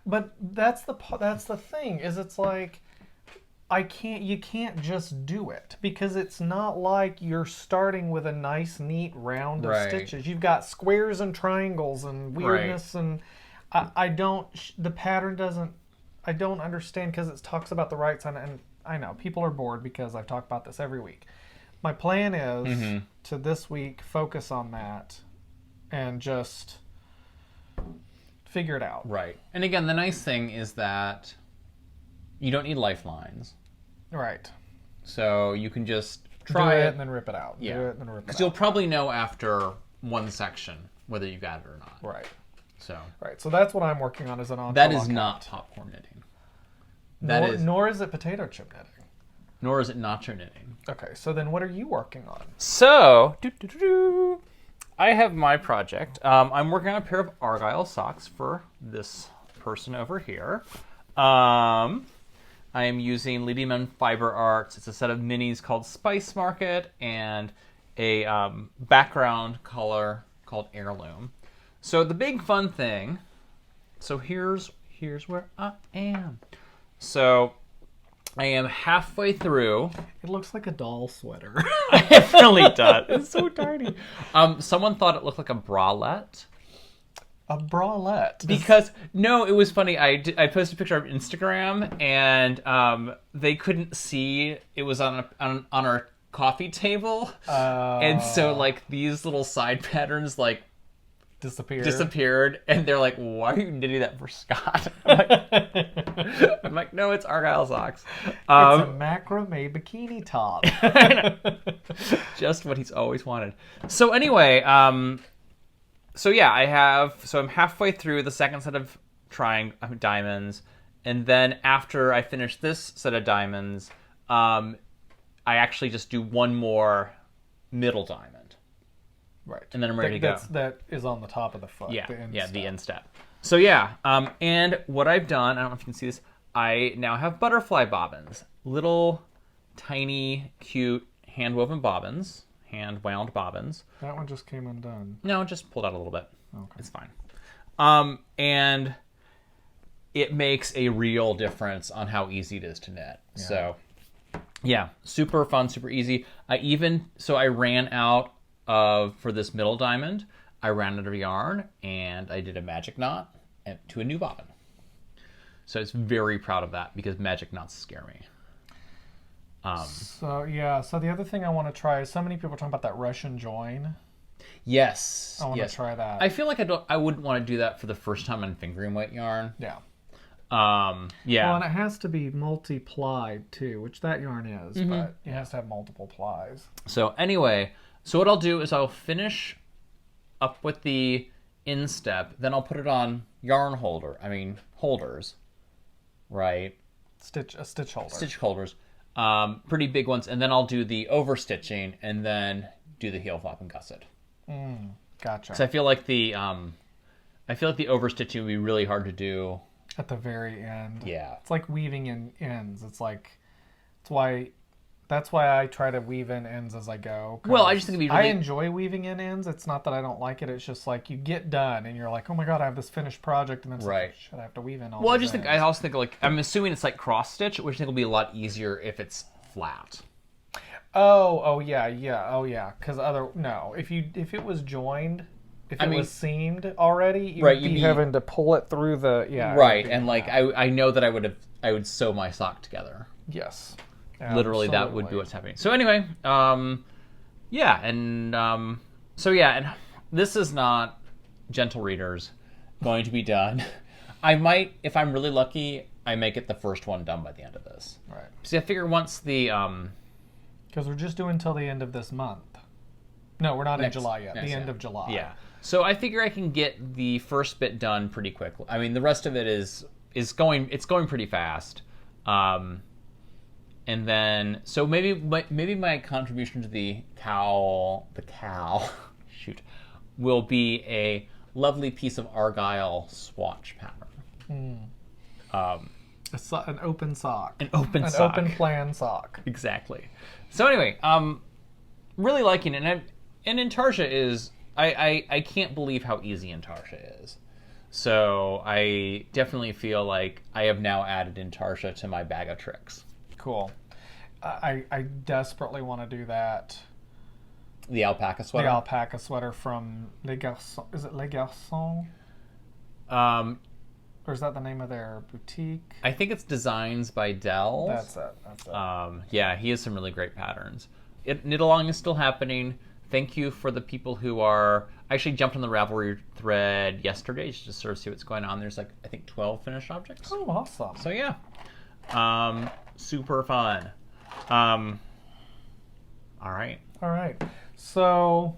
But that's the thing, is it's like you can't just do it, because it's not like you're starting with a nice neat round of stitches. You've got squares and triangles and weirdness, and I don't understand, because it talks about the right side, and I know people are bored because I've talked about this every week. My plan is to this week focus on that and just figure it out. Right. And again, the nice thing is that you don't need lifelines. Right. So you can just try it and then rip it out. Yeah. Do it and then rip it out. Because you'll probably know after one section whether you got it or not. Right. So. Right. So that's what I'm working on, is an Entrelac. That is not popcorn knitting. Nor is it potato chip knitting. Nor is it nacho knitting. Okay. So then what are you working on? So, I have my project. I'm working on a pair of Argyle socks for this person over here. I am using Lady Men Fiber Arts. It's a set of minis called Spice Market and a background color called Heirloom. So the big fun thing. So here's where I am. So I am halfway through. It looks like a doll sweater. It really does. It's so tiny. Someone thought it looked like a bralette. A bralette? Because, no, it was funny. I posted a picture on Instagram, and they couldn't see it was on our coffee table. And so, like, these little side patterns, like, disappeared, and they're like, why are you knitting that for Scott? I'm like, no, it's Argyle socks. It's a macrame bikini top. I know. Just what he's always wanted. So anyway, so yeah, I'm halfway through the second set of diamonds, and then after I finish this set of diamonds, I actually just do one more middle diamond. Right. And then I'm ready to go. That is on the top of the foot. Yeah, the instep. So yeah, and what I've done, I don't know if you can see this, I now have butterfly bobbins. Little, tiny, cute, hand-woven bobbins. Hand-wound bobbins. That one just came undone. No, just pulled out a little bit. Okay. It's fine. And it makes a real difference on how easy it is to knit. Yeah. So Yeah, super fun, super easy. I ran out for this middle diamond, I ran out of yarn, and I did a magic knot to a new bobbin. So I was very proud of that because magic knots scare me. So the other thing I want to try is so many people are talking about that Russian join. Yes. I want to try that. I feel like I wouldn't want to do that for the first time on fingering weight yarn. Yeah. Yeah. Well, and it has to be multi-plied too, which that yarn is, but it has to have multiple plies. So anyway, what I'll do is I'll finish up with the instep, then I'll put it on holders, right? Stitch holder. Stitch holders, pretty big ones, and then I'll do the overstitching, and then do the heel flap and gusset. Gotcha. Because I feel like the overstitching would be really hard to do at the very end. Yeah. It's like weaving in ends. That's why I try to weave in ends as I go. Well, I just think it'd be really... I enjoy weaving in ends. It's not that I don't like it. It's just like you get done and you're like, oh my god, I have this finished project, and then it's like, shit, I have to weave in all. Well, I also think like I'm assuming it's like cross stitch, which I think will be a lot easier if it's flat. Oh yeah. Because if it was joined, if it was seamed already, you'd be having to pull it through the Right, and like I know that I would sew my sock together. Yes. Literally, that would be what's happening. So anyway, and this is not, gentle readers, going to be done. I might, if I'm really lucky, I make it the first one done by the end of this. Right. See, I figure once the because we're just doing till the end of this month. No, we're not in July yet. The end of July. Yeah. So I figure I can get the first bit done pretty quickly. I mean, the rest of it is going pretty fast. And then, so maybe my contribution to the cowl, will be a lovely piece of Argyle swatch pattern. An open sock. An open sock. An open plan sock. Exactly. So anyway, really liking it. And Intarsia is, I can't believe how easy Intarsia is. So I definitely feel like I have now added Intarsia to my bag of tricks. Cool. I desperately want to do that. The alpaca sweater? The alpaca sweater from Les Garçons. Is it Les Garçons? Or is that the name of their boutique? I think it's Designs by Dell. That's it. Yeah, he has some really great patterns. Knit-along is still happening. Thank you for the people who are... I actually jumped on the Ravelry thread yesterday just to sort of see what's going on. There's like, I think 12 finished objects. Oh, awesome. So yeah. Super fun. All right. So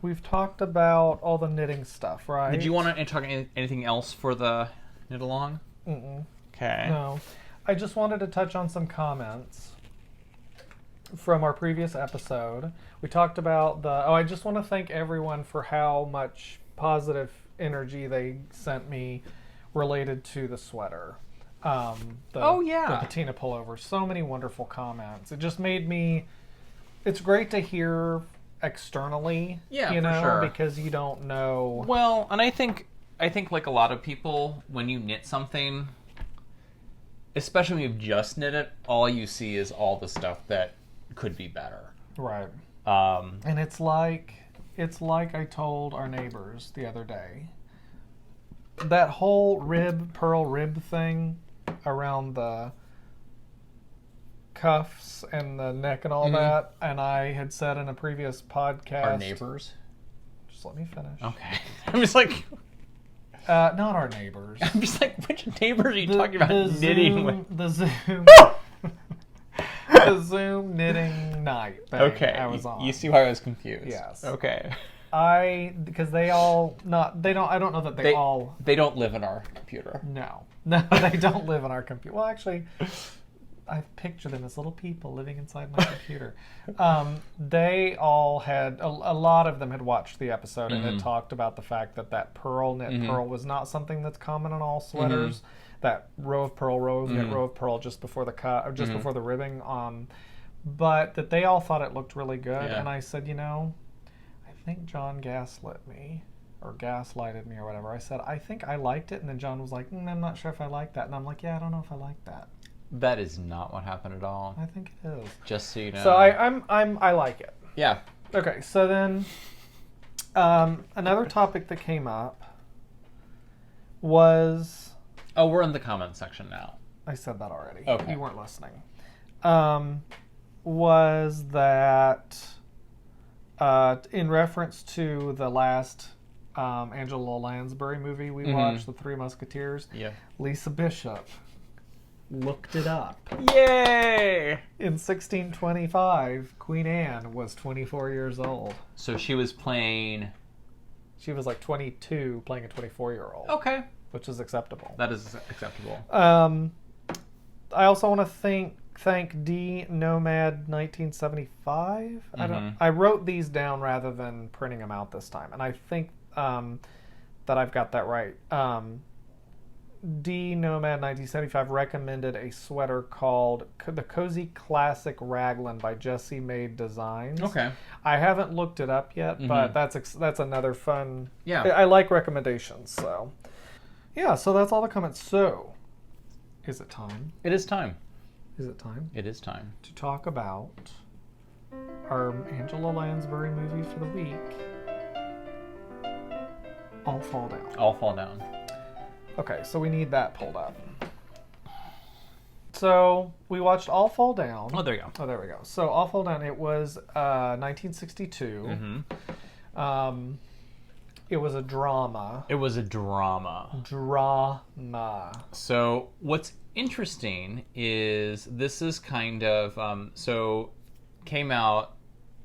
we've talked about all the knitting stuff, right? Did you want to talk anything else for the knit-along? Mm-mm. Okay. No. I just wanted to touch on some comments from our previous episode. We talked about I just want to thank everyone for how much positive energy they sent me related to the sweater. The patina pullover. So many wonderful comments. It just made me... It's great to hear externally, for sure. Because you don't know... Well, and I think like a lot of people, when you knit something, especially when you've just knit it, all you see is all the stuff that could be better. Right. And it's like I told our neighbors the other day. That whole pearl rib thing around the cuffs and the neck and all that, and I had said in a previous podcast... Our neighbors? Just let me finish. Okay. I'm just like... not our neighbors. I'm just like, which neighbors are you talking about knitting with? The Zoom... the Zoom knitting night thing I was on. You see why I was confused. Yes. Okay. Because they all... I don't know that they all... They don't live in our computer. No, they don't live in our computer. Well, actually, I picture them as little people living inside my computer. They all had, a lot of them had watched the episode and had talked about the fact that pearl, knit pearl, was not something that's common on all sweaters. That row of pearl, knit row of pearl just before the cut, or just before the ribbing. But that they all thought it looked really good. Yeah. And I said, I think John gaslighted me or whatever. I said, I think I liked it. And then John was like, I'm not sure if I like that. And I'm like, yeah, I don't know if I like that. That is not what happened at all. I think it is. Just so you know. So I like it. Yeah. Okay, so then another topic that came up was... Oh, we're in the comment section now. I said that already. Okay. You weren't listening. Was that in reference to the last Angela Lansbury movie we watched, The Three Musketeers, Lisa Bishop looked it up. Yay! In 1625, Queen Anne was 24 years old. So she was playing... She was like 22 playing a 24-year-old. Okay. Which is acceptable. That is acceptable. I also want to thank D Nomad 1975. I wrote these down rather than printing them out this time, and I think that I've got that right. D Nomad 1975 recommended a sweater called the Cozy Classic Raglan by Jessie Made Designs. Okay. I haven't looked it up yet, but that's another fun. Yeah. I like recommendations, so yeah. So that's all the comments. So, is it time? It is time. Is it time? It is time To talk about our Angela Lansbury movie for the week, All Fall Down. All Fall Down. Okay, so we need that pulled up. So we watched All Fall Down. Oh, there you go. Oh, there we go. So All Fall Down, it was 1962. It was a drama. It was a drama. Drama. So what's interesting is this is kind of, came out,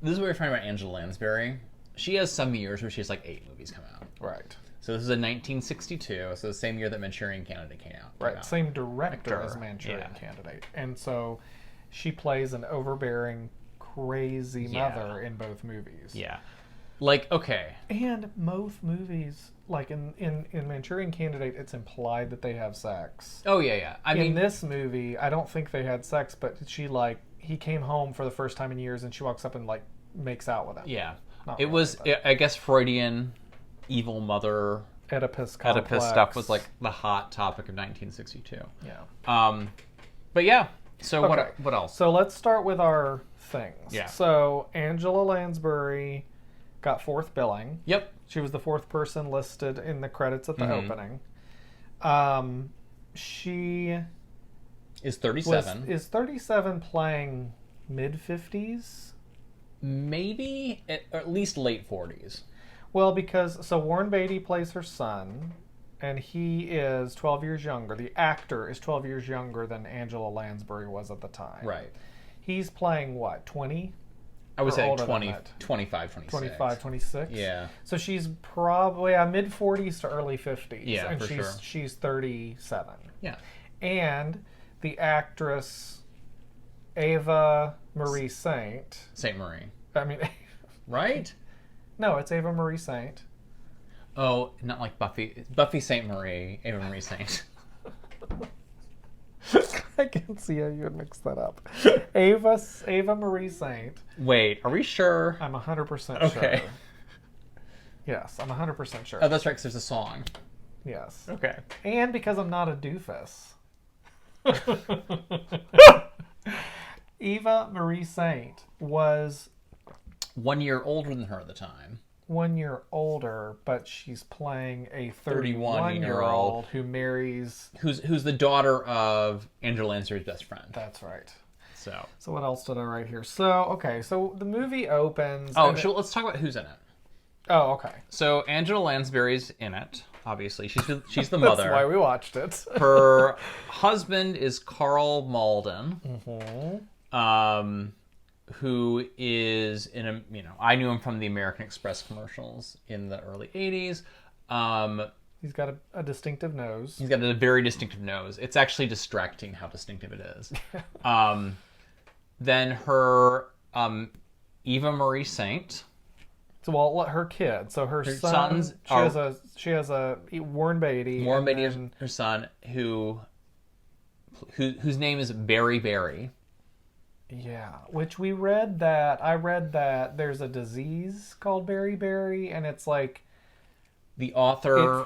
this is what we're talking about Angela Lansbury. She has some years where she has like 8 movies come out. Right. So this is a 1962, so the same year that Manchurian Candidate came out. Right, same director as Manchurian Candidate. And so she plays an overbearing, crazy mother in both movies. Yeah. Like, okay. And both movies, like in Manchurian Candidate, it's implied that they have sex. Oh, yeah. In this movie, I don't think they had sex, but he came home for the first time in years and she walks up and, like, makes out with him. Yeah. Not it really, was, but I guess, Freudian evil mother Oedipus stuff was, like, the hot topic of 1962. Yeah. But yeah. So Okay. what else? So let's start with our things. Yeah. So Angela Lansbury got 4th billing. Yep. She was the 4th person listed in the credits at the opening. She is 37. Is 37 playing mid-50s? Maybe, or at least late 40s. Well, because Warren Beatty plays her son, and he is 12 years younger. The actor is 12 years younger than Angela Lansbury was at the time. Right. He's playing what, 20? I would say older 20, than that? 25, 26. 25, 26? Yeah. So she's probably mid-40s to early 50s. Yeah, and for sure. She's 37. Yeah. And the actress Ava Marie Saint. Saint Marie. I mean... Right? No, it's Ava Marie Saint. Oh, not like Buffy. Buffy Saint Marie. Ava Marie Saint. I can see how you would mix that up. Ava Marie Saint. Wait, are we sure? I'm 100% Okay. sure. Yes, I'm 100% sure. Oh, that's right, because there's a song. Yes. Okay. And because I'm not a doofus. Eva Marie Saint was 1 year older than her at the time. 1 year older, but she's playing a 31-year-old who marries... Who's the daughter of Angela Lansbury's best friend. That's right. So what else did I write here? So the movie opens... Oh, let's talk about who's in it. Oh, okay. So Angela Lansbury's in it, obviously. She's the mother. That's why we watched it. Her husband is Carl Malden. Who is I knew him from the American Express commercials in the early 80s. He's got a distinctive nose. He's got a very distinctive nose. It's actually distracting how distinctive it is. Then her Eva Marie Saint. So her kid. So her sons. She has a Warren Beatty. Warren Beatty is her son, whose name is Berry Berry. Yeah, which I read that there's a disease called beriberi, and it's like the author...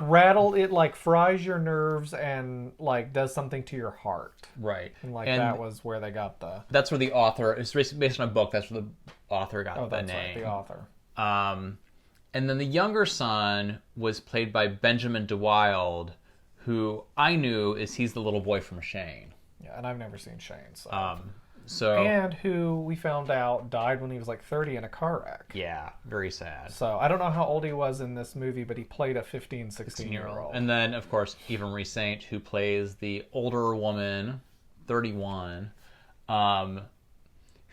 It like fries your nerves and like does something to your heart. Right. And like that was where they got the... That's where the author... It's based on a book. That's where the author got the name. Right, the author. And then the younger son was played by Benjamin DeWilde, who I knew he's the little boy from Shane. Yeah, and I've never seen Shane. And who we found out died when he was like 30 in a car wreck. Yeah, very sad. So I don't know how old he was in this movie, but he played a 15, 16-year-old. And then, of course, Eva Marie Saint, who plays the older woman, 31,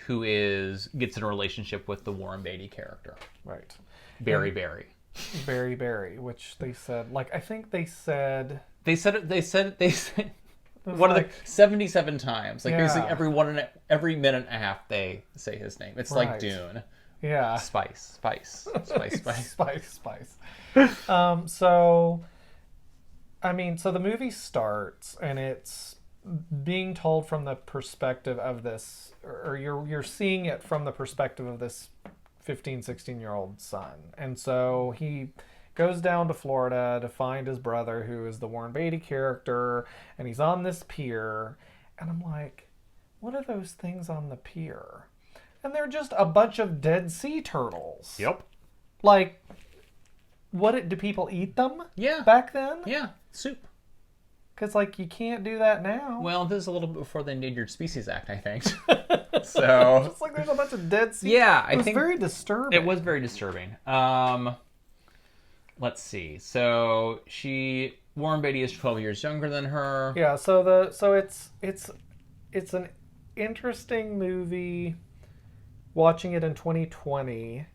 who gets in a relationship with the Warren Beatty character. Right. Barry. Barry, which they said, like, I think they said... They said one of the 77 times. Like, basically every minute and a half they say his name. It's like Dune. Yeah. Spice. So the movie starts, and it's being told from the perspective of this, or you're seeing it from the perspective of this 15, 16-year-old son. And so he goes down to Florida to find his brother, who is the Warren Beatty character, and he's on this pier. And I'm like, what are those things on the pier? And they're just a bunch of dead sea turtles. Yep. Like, do people eat them? Yeah. Back then? Yeah, soup. Because, like, you can't do that now. Well, this is a little bit before the Endangered Species Act, I think. So... Just like there's a bunch of dead sea... Yeah, I think... It was very disturbing. It was very disturbing. Let's see. So, Warren Beatty is 12 years younger than her. Yeah, so it's an interesting movie watching it in 2020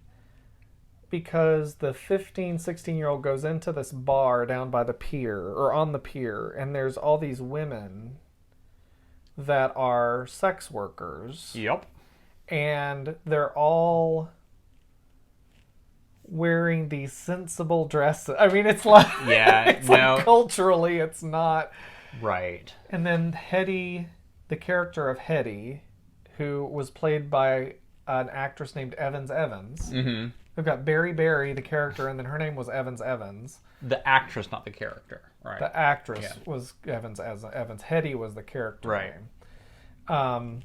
because the 15, 16-year-old goes into this bar down by the pier, or on the pier, and there's all these women that are sex workers. Yep. And they're all wearing these sensible dresses. I mean, it's like... Yeah, like culturally, it's not... Right. And then Hetty, the character of Hetty, who was played by an actress named Evans. Mm-hmm. We've got Barry, the character, and then her name was Evans. The actress, not the character. Right. The actress was Evans. Hetty was the character name.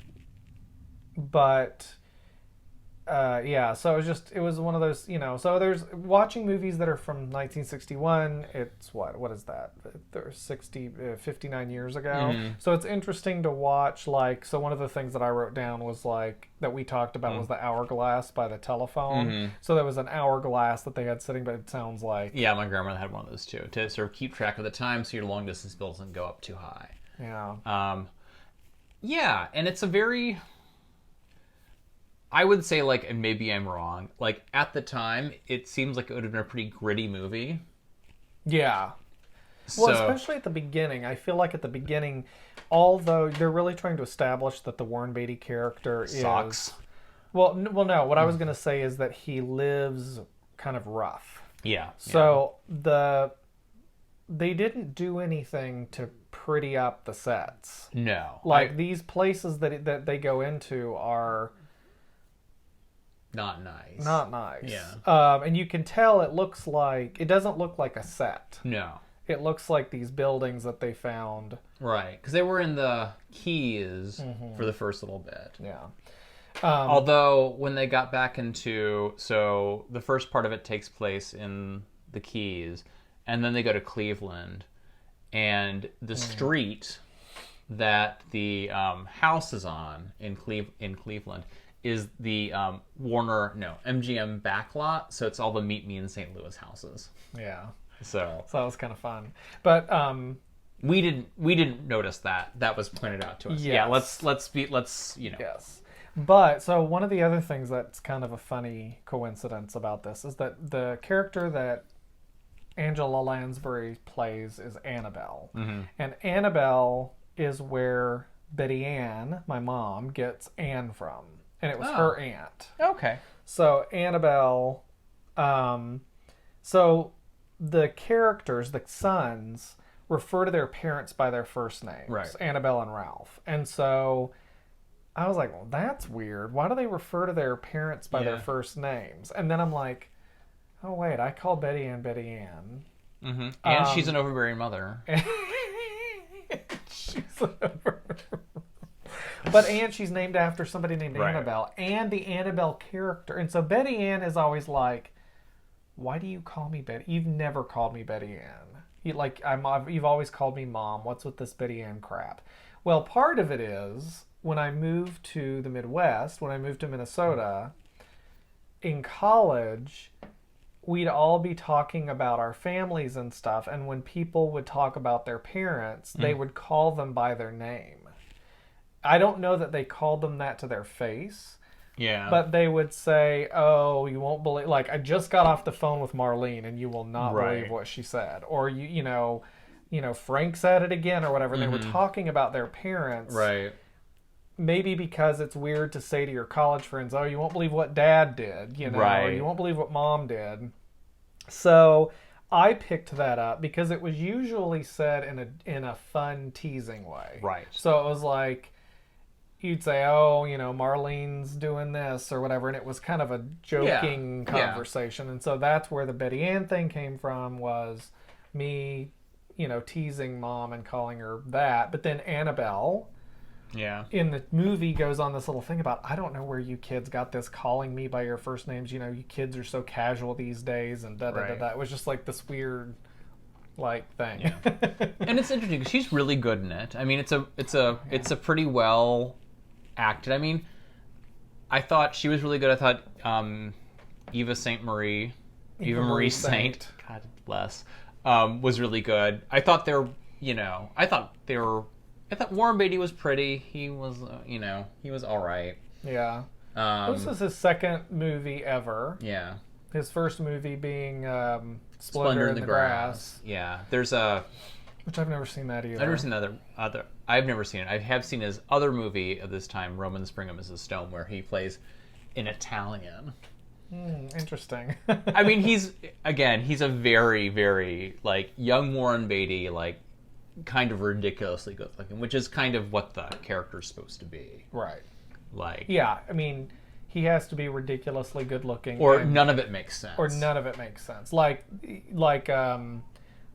But... so it was one of those, so there's watching movies that are from 1961. It's what is that? They're 59 years ago. Mm-hmm. So it's interesting to watch, so one of the things that I wrote down was that we talked about was the hourglass by the telephone. Mm-hmm. So there was an hourglass that they had sitting, but it sounds like... Yeah, my grandmother had one of those too, to sort of keep track of the time so your long distance bill doesn't go up too high. Yeah. Yeah, and it's a very... I would say, and maybe I'm wrong, at the time, it seems like it would have been a pretty gritty movie. Yeah. Well, especially at the beginning. I feel like at the beginning, although they're really trying to establish that the Warren Beatty character sucks. Well, no. What I was going to say is that he lives kind of rough. Yeah. So they didn't do anything to pretty up the sets. No. These places that they go into are... Not nice. Not nice. Yeah. And you can tell it doesn't look like a set. No. It looks like these buildings that they found. Right. Because they were in the Keys for the first little bit. Yeah. Although, when they got back into... So, the first part of it takes place in the Keys, and then they go to Cleveland, and the street that the house is on in Cleveland is the MGM backlot, so it's all the Meet Me in St. Louis houses. Yeah. So that was kind of fun. But we didn't notice that. That was pointed out to us. Yes. Yeah, let's. Yes. But so one of the other things that's kind of a funny coincidence about this is that the character that Angela Lansbury plays is Annabelle. Mm-hmm. And Annabelle is where Betty Ann, my mom, gets Anne from. And it was her aunt. Okay. So Annabelle, so the characters, the sons, refer to their parents by their first names. Right. Annabelle and Ralph. And so I was like, well, that's weird. Why do they refer to their parents by their first names? And then I'm like, Oh wait, I call Betty Ann Betty Ann. Mm-hmm. And she's an overbearing mother. She's but Anne, she's named after somebody named Right. Annabelle, and the Annabelle character. And so Betty Ann is always like, "Why do you call me Betty? You've never called me Betty Ann. You've always called me Mom. What's with this Betty Ann crap?" Well, part of it is when I moved to the Midwest, when I moved to Minnesota, in college, we'd all be talking about our families and stuff, and when people would talk about their parents, they would call them by their name. I don't know that they called them that to their face, Yeah. but they would say, "Oh, you won't believe." Like, I just got off the phone with Marlene, and you will not Right. believe what she said. Or you know, Frank said it again, or whatever. They were talking about their parents, Right. maybe because it's weird to say to your college friends, "Oh, you won't believe what Dad did," or Right. "You won't believe what Mom did." So I picked that up because it was usually said in a fun, teasing way. Right. So it was like, you'd say, "Oh, Marlene's doing this," or whatever, and it was kind of a joking conversation. And so that's where the Betty Ann thing came from, was me, teasing Mom and calling her that. But then Annabelle Yeah. in the movie goes on this little thing about, "I don't know where you kids got this calling me by your first names. You kids are so casual these days," and da-da-da-da. It was just like this weird, thing. Yeah. And it's interesting because she's really good in it. I mean, it's a pretty well acted. I mean, I thought she was really good. I thought Eva Marie Saint, God bless, was really good. I thought Warren Beatty was pretty. He was, he was all right. Yeah. This is his second movie ever. Yeah. His first movie being Splendor in the Grass. Yeah. Which I've never seen that either. I've never seen other. I've never seen it. I have seen his other movie of this time, Roman Spring and Mrs. Stone, where he plays an Italian. Interesting. I mean, he's a very, very young Warren Beatty, kind of ridiculously good looking, which is kind of what the character's supposed to be. Right. Yeah, I mean, he has to be ridiculously good looking, or none of it makes sense.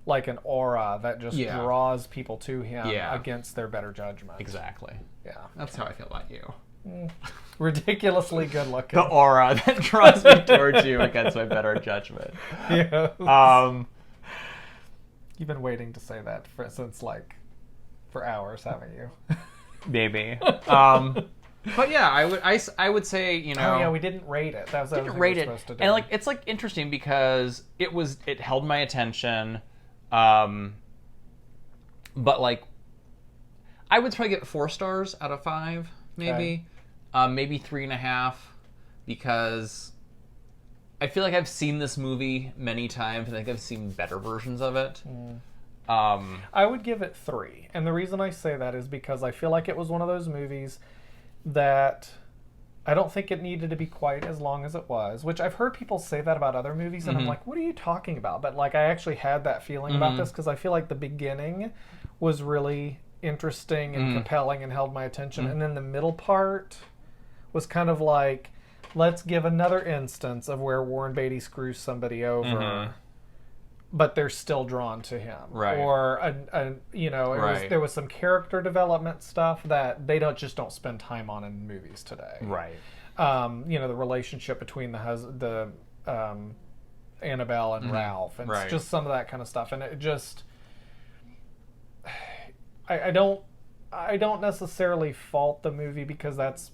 Like an aura that just draws people to him against their better judgment. Exactly. Yeah. That's how I feel about you. Ridiculously good looking. The aura that draws me towards you against my better judgment. Yeah. You've been waiting to say that since for hours, haven't you? Maybe. But yeah, I would say, Oh yeah, we didn't rate it. That was didn't rate it, and it's interesting because it held my attention, but I would probably get 4 stars out of 5, maybe, maybe 3.5, because I feel like I've seen this movie many times, and I think I've seen better versions of it. I would give it 3, and the reason I say that is because I feel like it was one of those movies that I don't think it needed to be quite as long as it was, which I've heard people say that about other movies, and I'm like, what are you talking about? But I actually had that feeling about this, because I feel like the beginning was really interesting and compelling and held my attention, and then the middle part was kind of like, let's give another instance of where Warren Beatty screws somebody over, but they're still drawn to him. Right. Or, there was some character development stuff that they don't spend time on in movies today. Right. The relationship between the Annabelle and Ralph, and it's just some of that kind of stuff. And it just, I don't necessarily fault the movie because that's,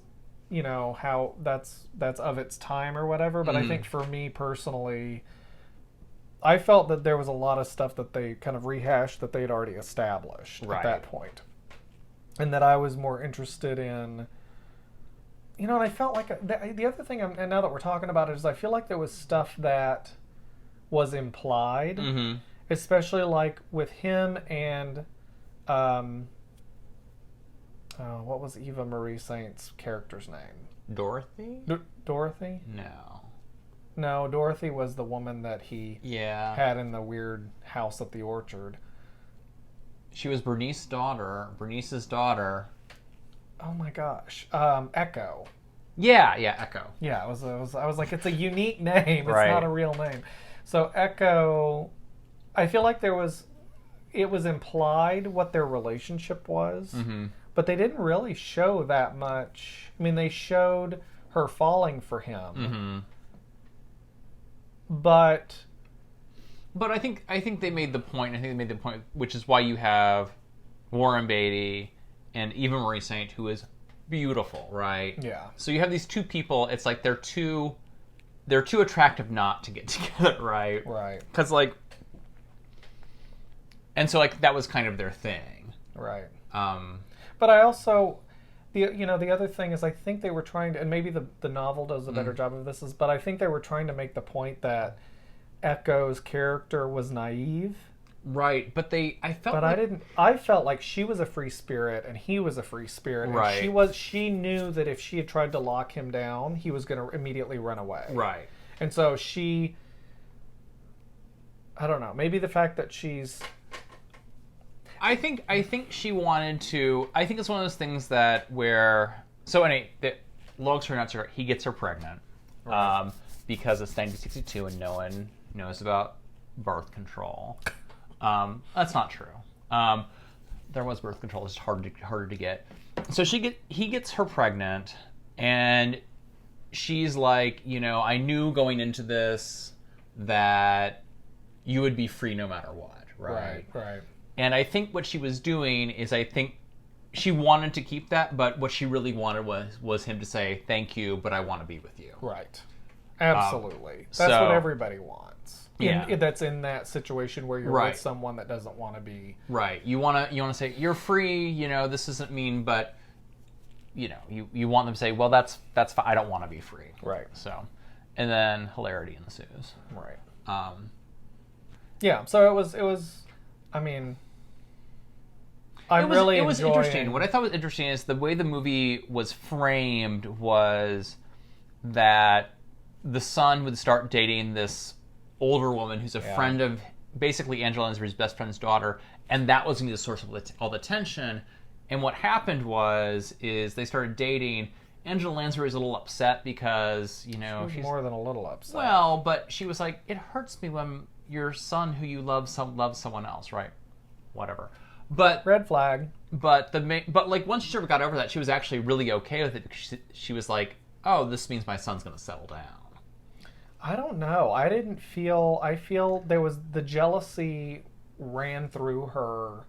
how that's of its time or whatever. But I think for me personally, I felt that there was a lot of stuff that they kind of rehashed that they'd already established at that point. And that I was more interested in, and I felt like the other thing, and now that we're talking about it, is I feel like there was stuff that was implied, especially with him and, what was Eva Marie Saint's character's name? Dorothy? Dorothy? No, Dorothy was the woman that he had in the weird house at the orchard. She was Bernice's daughter. Oh my gosh. Echo. Yeah, Echo. Yeah, I was like, it's a unique name. It's Right. not a real name. So Echo, I feel like it was implied what their relationship was, but they didn't really show that much. I mean, they showed her falling for him, but I think they made the point. Which is why you have Warren Beatty and Eva Marie Saint, who is beautiful, right? Yeah. So you have these two people. It's like they're too attractive not to get together, right? Right. Because and so that was kind of their thing, right. Um, But I also, the other thing is, I think they were trying to, and maybe the novel does a better job of this, but I think they were trying to make the point that Echo's character was naive. right? But I felt like she was a free spirit and he was a free spirit. Right. And she knew that if she had tried to lock him down, he was going to immediately run away. right. And so I don't know, maybe the fact that she's... I think she wanted to. I think it's one of those things that where. So anyway, long story not short, he gets her pregnant, Right. because it's 1962 and no one knows about birth control. That's not true. There was birth control; it's just harder to get. So he gets her pregnant, and she's like, I knew going into this that you would be free no matter what, right? Right. And I think what she was doing is, I think she wanted to keep that, but what she really wanted was him to say, thank you, but I want to be with you. Right. Absolutely. That's what everybody wants. Yeah. That's in that situation where you're Right. with someone that doesn't want to be... Right. You want to say, you're free, this isn't mean, but, you want them to say, well, that's fine. I don't want to be free. Right. So, and then hilarity ensues. Right. Yeah, so it was, I mean... It was interesting. What I thought was interesting is the way the movie was framed was that the son would start dating this older woman who's a friend of basically Angela Lansbury's best friend's daughter, and that was going to be the source of all the tension. And what happened is they started dating. Angela Lansbury was a little upset because, she's more than a little upset. Well, but she was like, it hurts me when your son who you love loves someone else, right? Whatever. But red flag. But once she sort of got over that, she was actually really okay with it because she was like, "Oh, this means my son's going to settle down." I don't know. I feel there was the jealousy ran through her.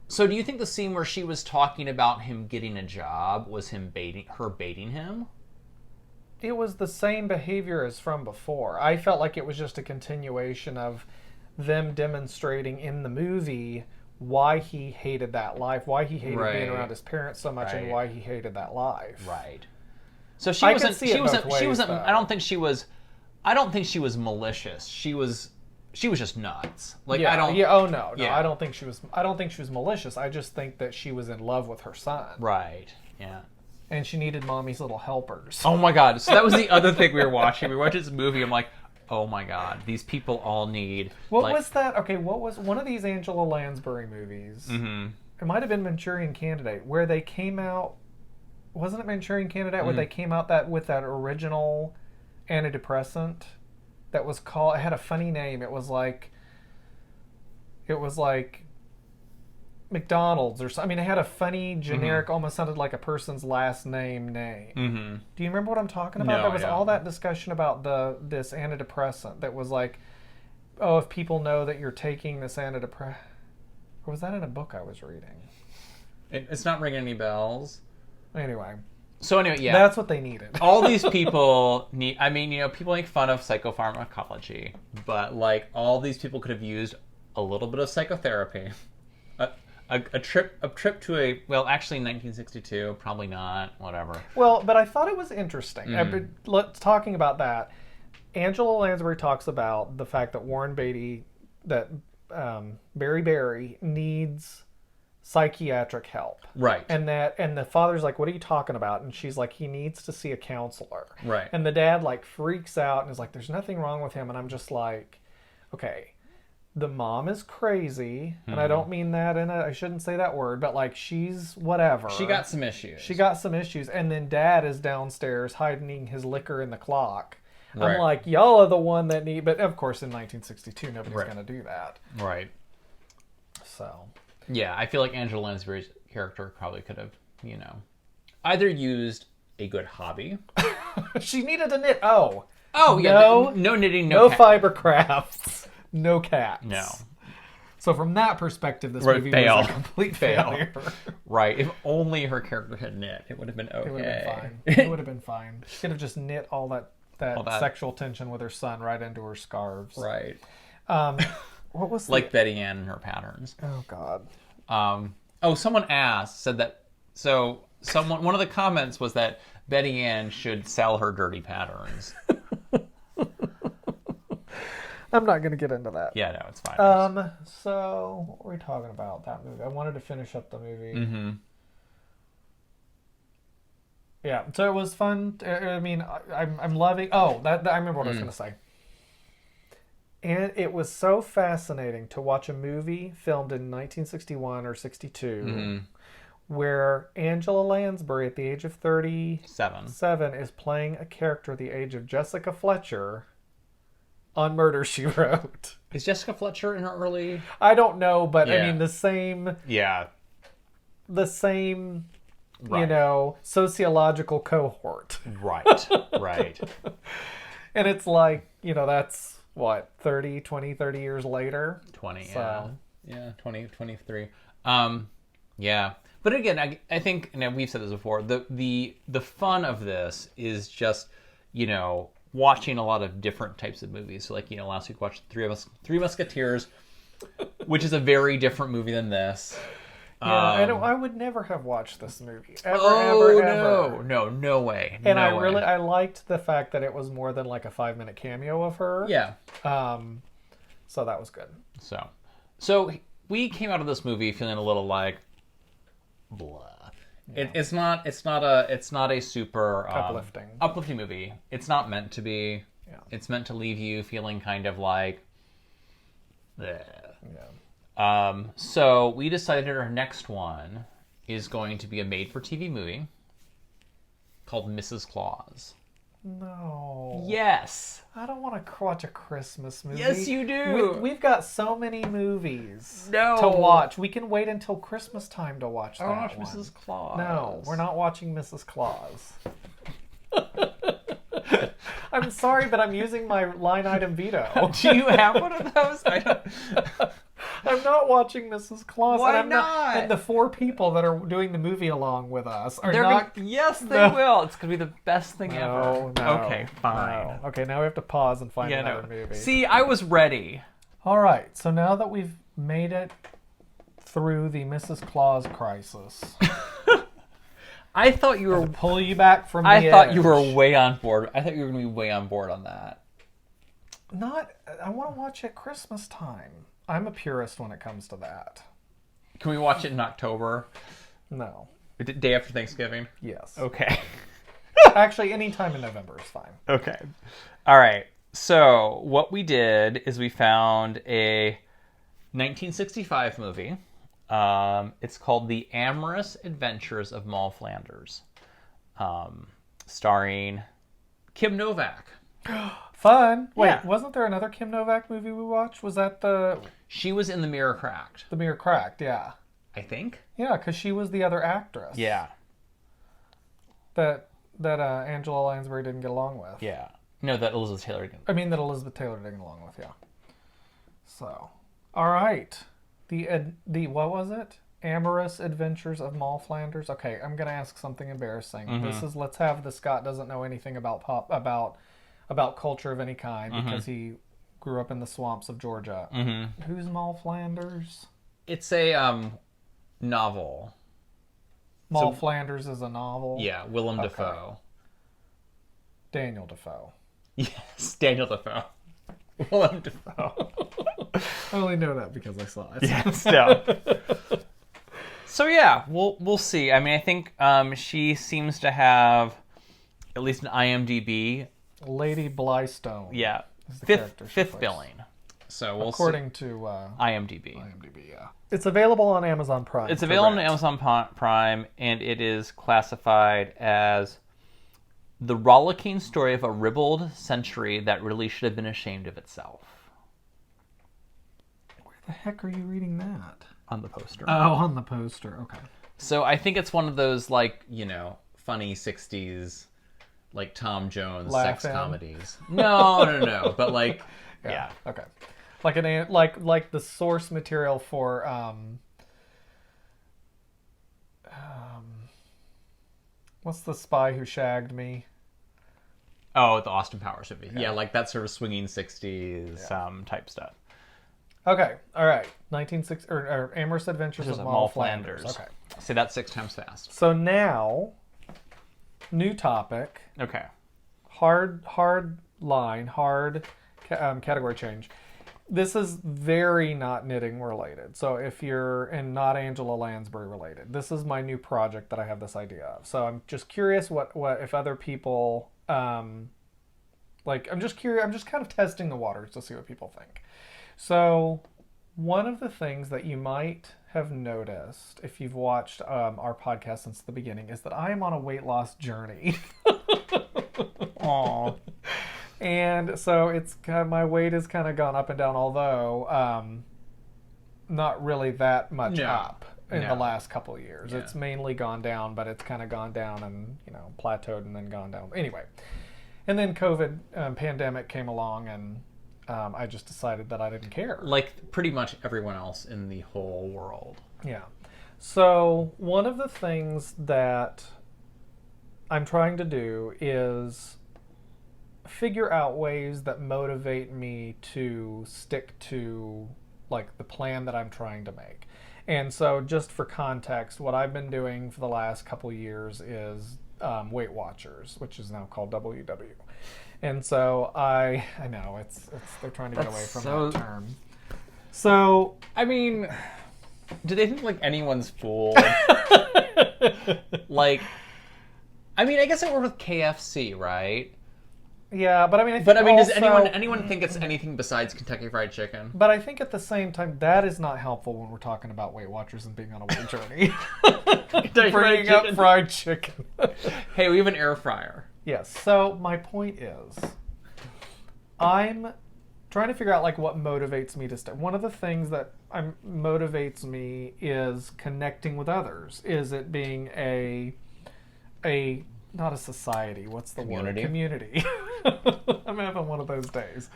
So, do you think the scene where she was talking about him getting a job was her baiting him? It was the same behavior as from before. I felt like it was just a continuation of them demonstrating in the movie why he hated that life, why he hated being around his parents so much, and why he hated that life. Right. So she wasn't. I don't think she was malicious. She was just nuts. Oh no. I don't think she was. I don't think she was malicious. I just think that she was in love with her son. Right. Yeah. And she needed mommy's little helpers. Oh my God! So that was the other thing we were watching. We watched this movie. I'm like, oh my God, these people all need... What was that? Okay, what was one of these Angela Lansbury movies? Mm-hmm. It might have been Manchurian Candidate, where they came out... Wasn't it Manchurian Candidate where they came out with that original antidepressant that was called... It had a funny name. It was like McDonald's or something. I mean, it had a funny, generic, almost sounded like a person's last name. Mm-hmm. Do you remember what I'm talking about? No, There was all that discussion about this antidepressant that was like, oh, if people know that you're taking this antidepressant... Or was that in a book I was reading? It's not ringing any bells. Anyway. So anyway, yeah. That's what they needed. All these people need... I mean, people make fun of psychopharmacology, but all these people could have used a little bit of psychotherapy. A trip to a... Well, actually, 1962, probably not. Whatever. Well, but I thought it was interesting. Talking about that, Angela Lansbury talks about the fact that Warren Beatty, that Barry needs psychiatric help. Right. And the father's like, what are you talking about? And she's like, he needs to see a counselor. Right. And the dad freaks out and is like, there's nothing wrong with him. And I'm just like, okay, the mom is crazy, and I don't mean that I shouldn't say that word, but like she's whatever. She got some issues. And then dad is downstairs hiding his liquor in the clock. Right. I'm like, y'all are the one that need, but of course in 1962 nobody's going to do that. Right. So. Yeah, I feel like Angela Lansbury's character probably could have, either used a good hobby. She needed to knit. Oh yeah. No knitting, no fiber crafts. No cats. No. So from that perspective, this movie was a complete failure. Right. If only her character had knit, it would have been okay. It would have been fine. It would have been fine. She could have just knit all that sexual tension with her son right into her scarves. Right. What was like Betty Ann and her patterns? Oh God. Someone said that. So one of the comments was that Betty Ann should sell her dirty patterns. I'm not going to get into that. Yeah, no, it's fine. So what were we talking about? That movie. I wanted to finish up the movie. Mm-hmm. Yeah, so it was fun. I mean, I'm loving. Oh, that I remember what I was going to say. And it was so fascinating to watch a movie filmed in 1961 or 62, where Angela Lansbury, at the age of 37, is playing a character the age of Jessica Fletcher on Murder, She Wrote. Is Jessica Fletcher in her early? I don't know, but I mean the same. Yeah. The same, right. Sociological cohort. Right. Right. And it's like, that's what, 30 years later? 20, so. Yeah, 20, 23. Yeah. But again, I think, and we've said this before, the fun of this is just, watching a lot of different types of movies. So like, last week watched Three Musketeers, which is a very different movie than this. Yeah, I would never have watched this movie. Ever. No way. And I liked the fact that it was more than like a 5-minute cameo of her. Yeah. So that was good. So we came out of this movie feeling a little like, blah. Yeah. It's not a super uplifting movie. It's not meant to be. Yeah. It's meant to leave you feeling kind of like, bleh. Yeah. So we decided our next one is going to be a made-for-TV movie called Mrs. Claus. No. Yes. I don't want to watch a Christmas movie. Yes, you do. We've got so many movies to watch. We can wait until Christmas time to watch that one. I want to watch Mrs. Claus. No, we're not watching Mrs. Claus. I'm sorry, but I'm using my line item veto. Do you have one of those? I don't... I'm not watching Mrs. Claus. Why and not? And the 4 people that are doing the movie along with us are Yes, they will. It's going to be the best thing ever. No. Okay, fine. No. Okay, now we have to pause and find another movie. See, I was ready. All right, so now that we've made it through the Mrs. Claus crisis... I thought you were... pull you back from the edge. I thought you were way on board. I thought you were going to be way on board on that. I want to watch at Christmas time. I'm a purist when it comes to that. Can we watch it in October? No. Day after Thanksgiving? Yes. Okay. Actually, any time in November is fine. Okay. All right. So what we did is we found a 1965 movie. It's called The Amorous Adventures of Moll Flanders, starring Kim Novak. Fun. Wait, yeah. Wasn't there another Kim Novak movie we watched? Was that the... She was in The Mirror Cracked. The Mirror Cracked, yeah. I think. Yeah, because she was the other actress. Yeah. That Angela Lansbury didn't get along with. Yeah. No, that Elizabeth Taylor didn't. I mean, that Elizabeth Taylor didn't get along with, yeah. So, all right. The what was it? Amorous Adventures of Moll Flanders. Okay, I'm gonna ask something embarrassing. Mm-hmm. Let's have the Scott doesn't know anything about culture of any kind because he grew up in the swamps of Georgia. Mm-hmm. Who's Moll Flanders? It's a novel. Moll Flanders is a novel? Yeah, Willem Dafoe. Daniel Dafoe. Yes, Daniel Dafoe. Willem Dafoe. I only know that because I saw it. Yeah, still. So yeah, we'll see. I mean, I think she seems to have at least an IMDb. Lady Blystone. Yeah, fifth billing. So we'll according see. to IMDb. IMDb, yeah. It's available on Amazon Prime. It's available on Amazon Prime, and it is classified as the rollicking story of a ribald century that really should have been ashamed of itself. Where the heck are you reading that? On the poster. Oh, on the poster. Okay. So I think it's one of those, like, you know, funny 60s, like Tom Jones sex comedies. No. But like, yeah. Okay. Like the source material for what's the Spy Who Shagged Me? Oh, the Austin Powers movie. Yeah, like that sort of swinging 60s type stuff. Okay, all right. 1960 or Amorous Adventures of Moll Flanders. Okay. Say that 6 times fast. So now, new topic. Okay. Hard category change. This is very not knitting related. So if you're not Angela Lansbury related, this is my new project that I have this idea of. So I'm just curious what if other people I'm just curious. I'm just kind of testing the waters to see what people think. So one of the things that you might have noticed if you've watched our podcast since the beginning is that I am on a weight loss journey. Aww. And so my weight has kind of gone up and down, although not really that much up in the last couple of years. Yeah. It's mainly gone down, but it's kind of gone down and, plateaued and then gone down. Anyway, and then COVID pandemic came along, and I just decided that I didn't care. Like pretty much everyone else in the whole world. Yeah. So one of the things that I'm trying to do is figure out ways that motivate me to stick to like the plan that I'm trying to make. And so just for context, what I've been doing for the last couple of years is Weight Watchers, which is now called WW. And so I know it's they're trying to get away from that term. So I mean, do they think like anyone's fooled? Like, I mean, I guess it worked with KFC, right? Yeah, but I mean, does anyone think it's anything besides Kentucky Fried Chicken? But I think at the same time, that is not helpful when we're talking about Weight Watchers and being on a weight journey. Bringing up fried chicken. Hey, we have an air fryer. Yes. So my point is, I'm trying to figure out like what motivates me to stay. One of the things that motivates me is connecting with others. Is it being a not a society. What's the word? Community. I'm having one of those days.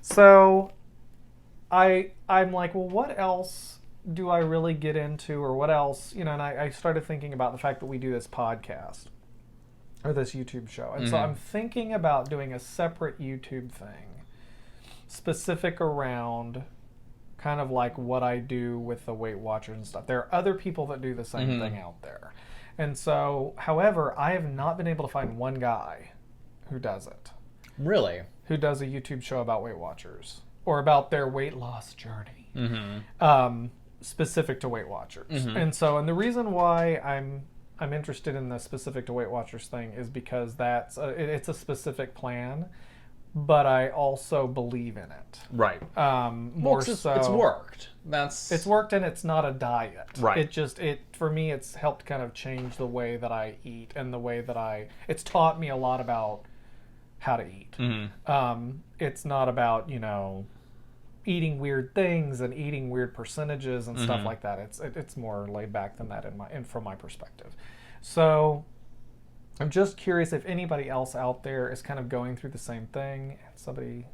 So I'm like, well, what else do I really get into, or what else, and I started thinking about the fact that we do this podcast or this YouTube show. And so I'm thinking about doing a separate YouTube thing specific around kind of like what I do with the Weight Watchers and stuff. There are other people that do the same thing out there. And so, however, I have not been able to find one guy who does it. Really? Who does a YouTube show about Weight Watchers or about their weight loss journey, specific to Weight Watchers. And so, and the reason why I'm interested in the specific to Weight Watchers thing is because it's a specific plan, but I also believe in it. Right. More so, it's worked. It's worked, and it's not a diet. Right. For me, it's helped kind of change the way that I eat and the way that it's taught me a lot about how to eat. It's not about, eating weird things and eating weird percentages and stuff like that. It's more laid back than that from my perspective. So I'm just curious if anybody else out there is kind of going through the same thing. One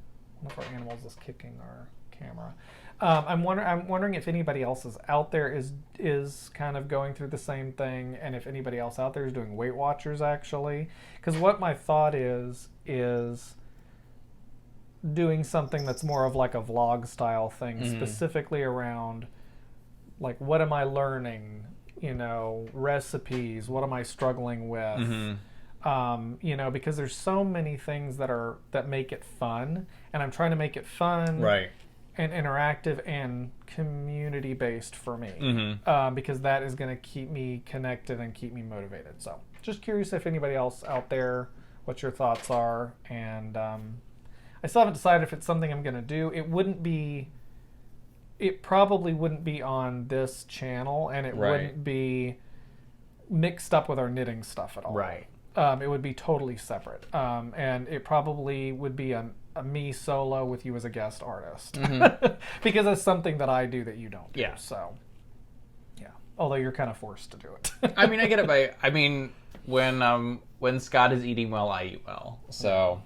of our animals is kicking our camera. I'm wondering if anybody else is out there is kind of going through the same thing, and if anybody else out there is doing Weight Watchers actually. Because what my thought is doing something that's more of like a vlog style thing, specifically around like what am I learning, recipes, what am I struggling with, because there's so many things that make it fun, and I'm trying to make it fun, right, and interactive and community based for me, because that is going to keep me connected and keep me motivated. So just curious if anybody else out there, what your thoughts are, and I still haven't decided if it's something I'm going to do. It probably wouldn't be on this channel, and it wouldn't be mixed up with our knitting stuff at all. Right. It would be totally separate. And it probably would be a me solo with you as a guest artist. Because it's something that I do that you don't do. Yeah. So, yeah. Although you're kind of forced to do it. I mean, I get it when Scott is eating well, I eat well. So,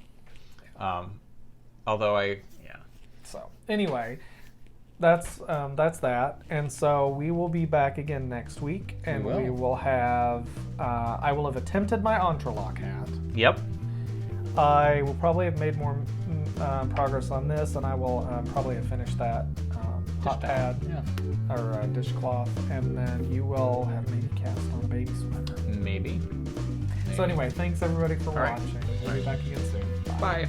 So, anyway, that's that. And so we will be back again next week, and we will have I will have attempted my Entrelac hat. Yep. I will probably have made more progress on this, and I will probably have finished that hot pad or dishcloth, and then you will have maybe cast on a baby sweater. Maybe. So anyway, thanks everybody for right. watching. We'll be back again soon. Bye.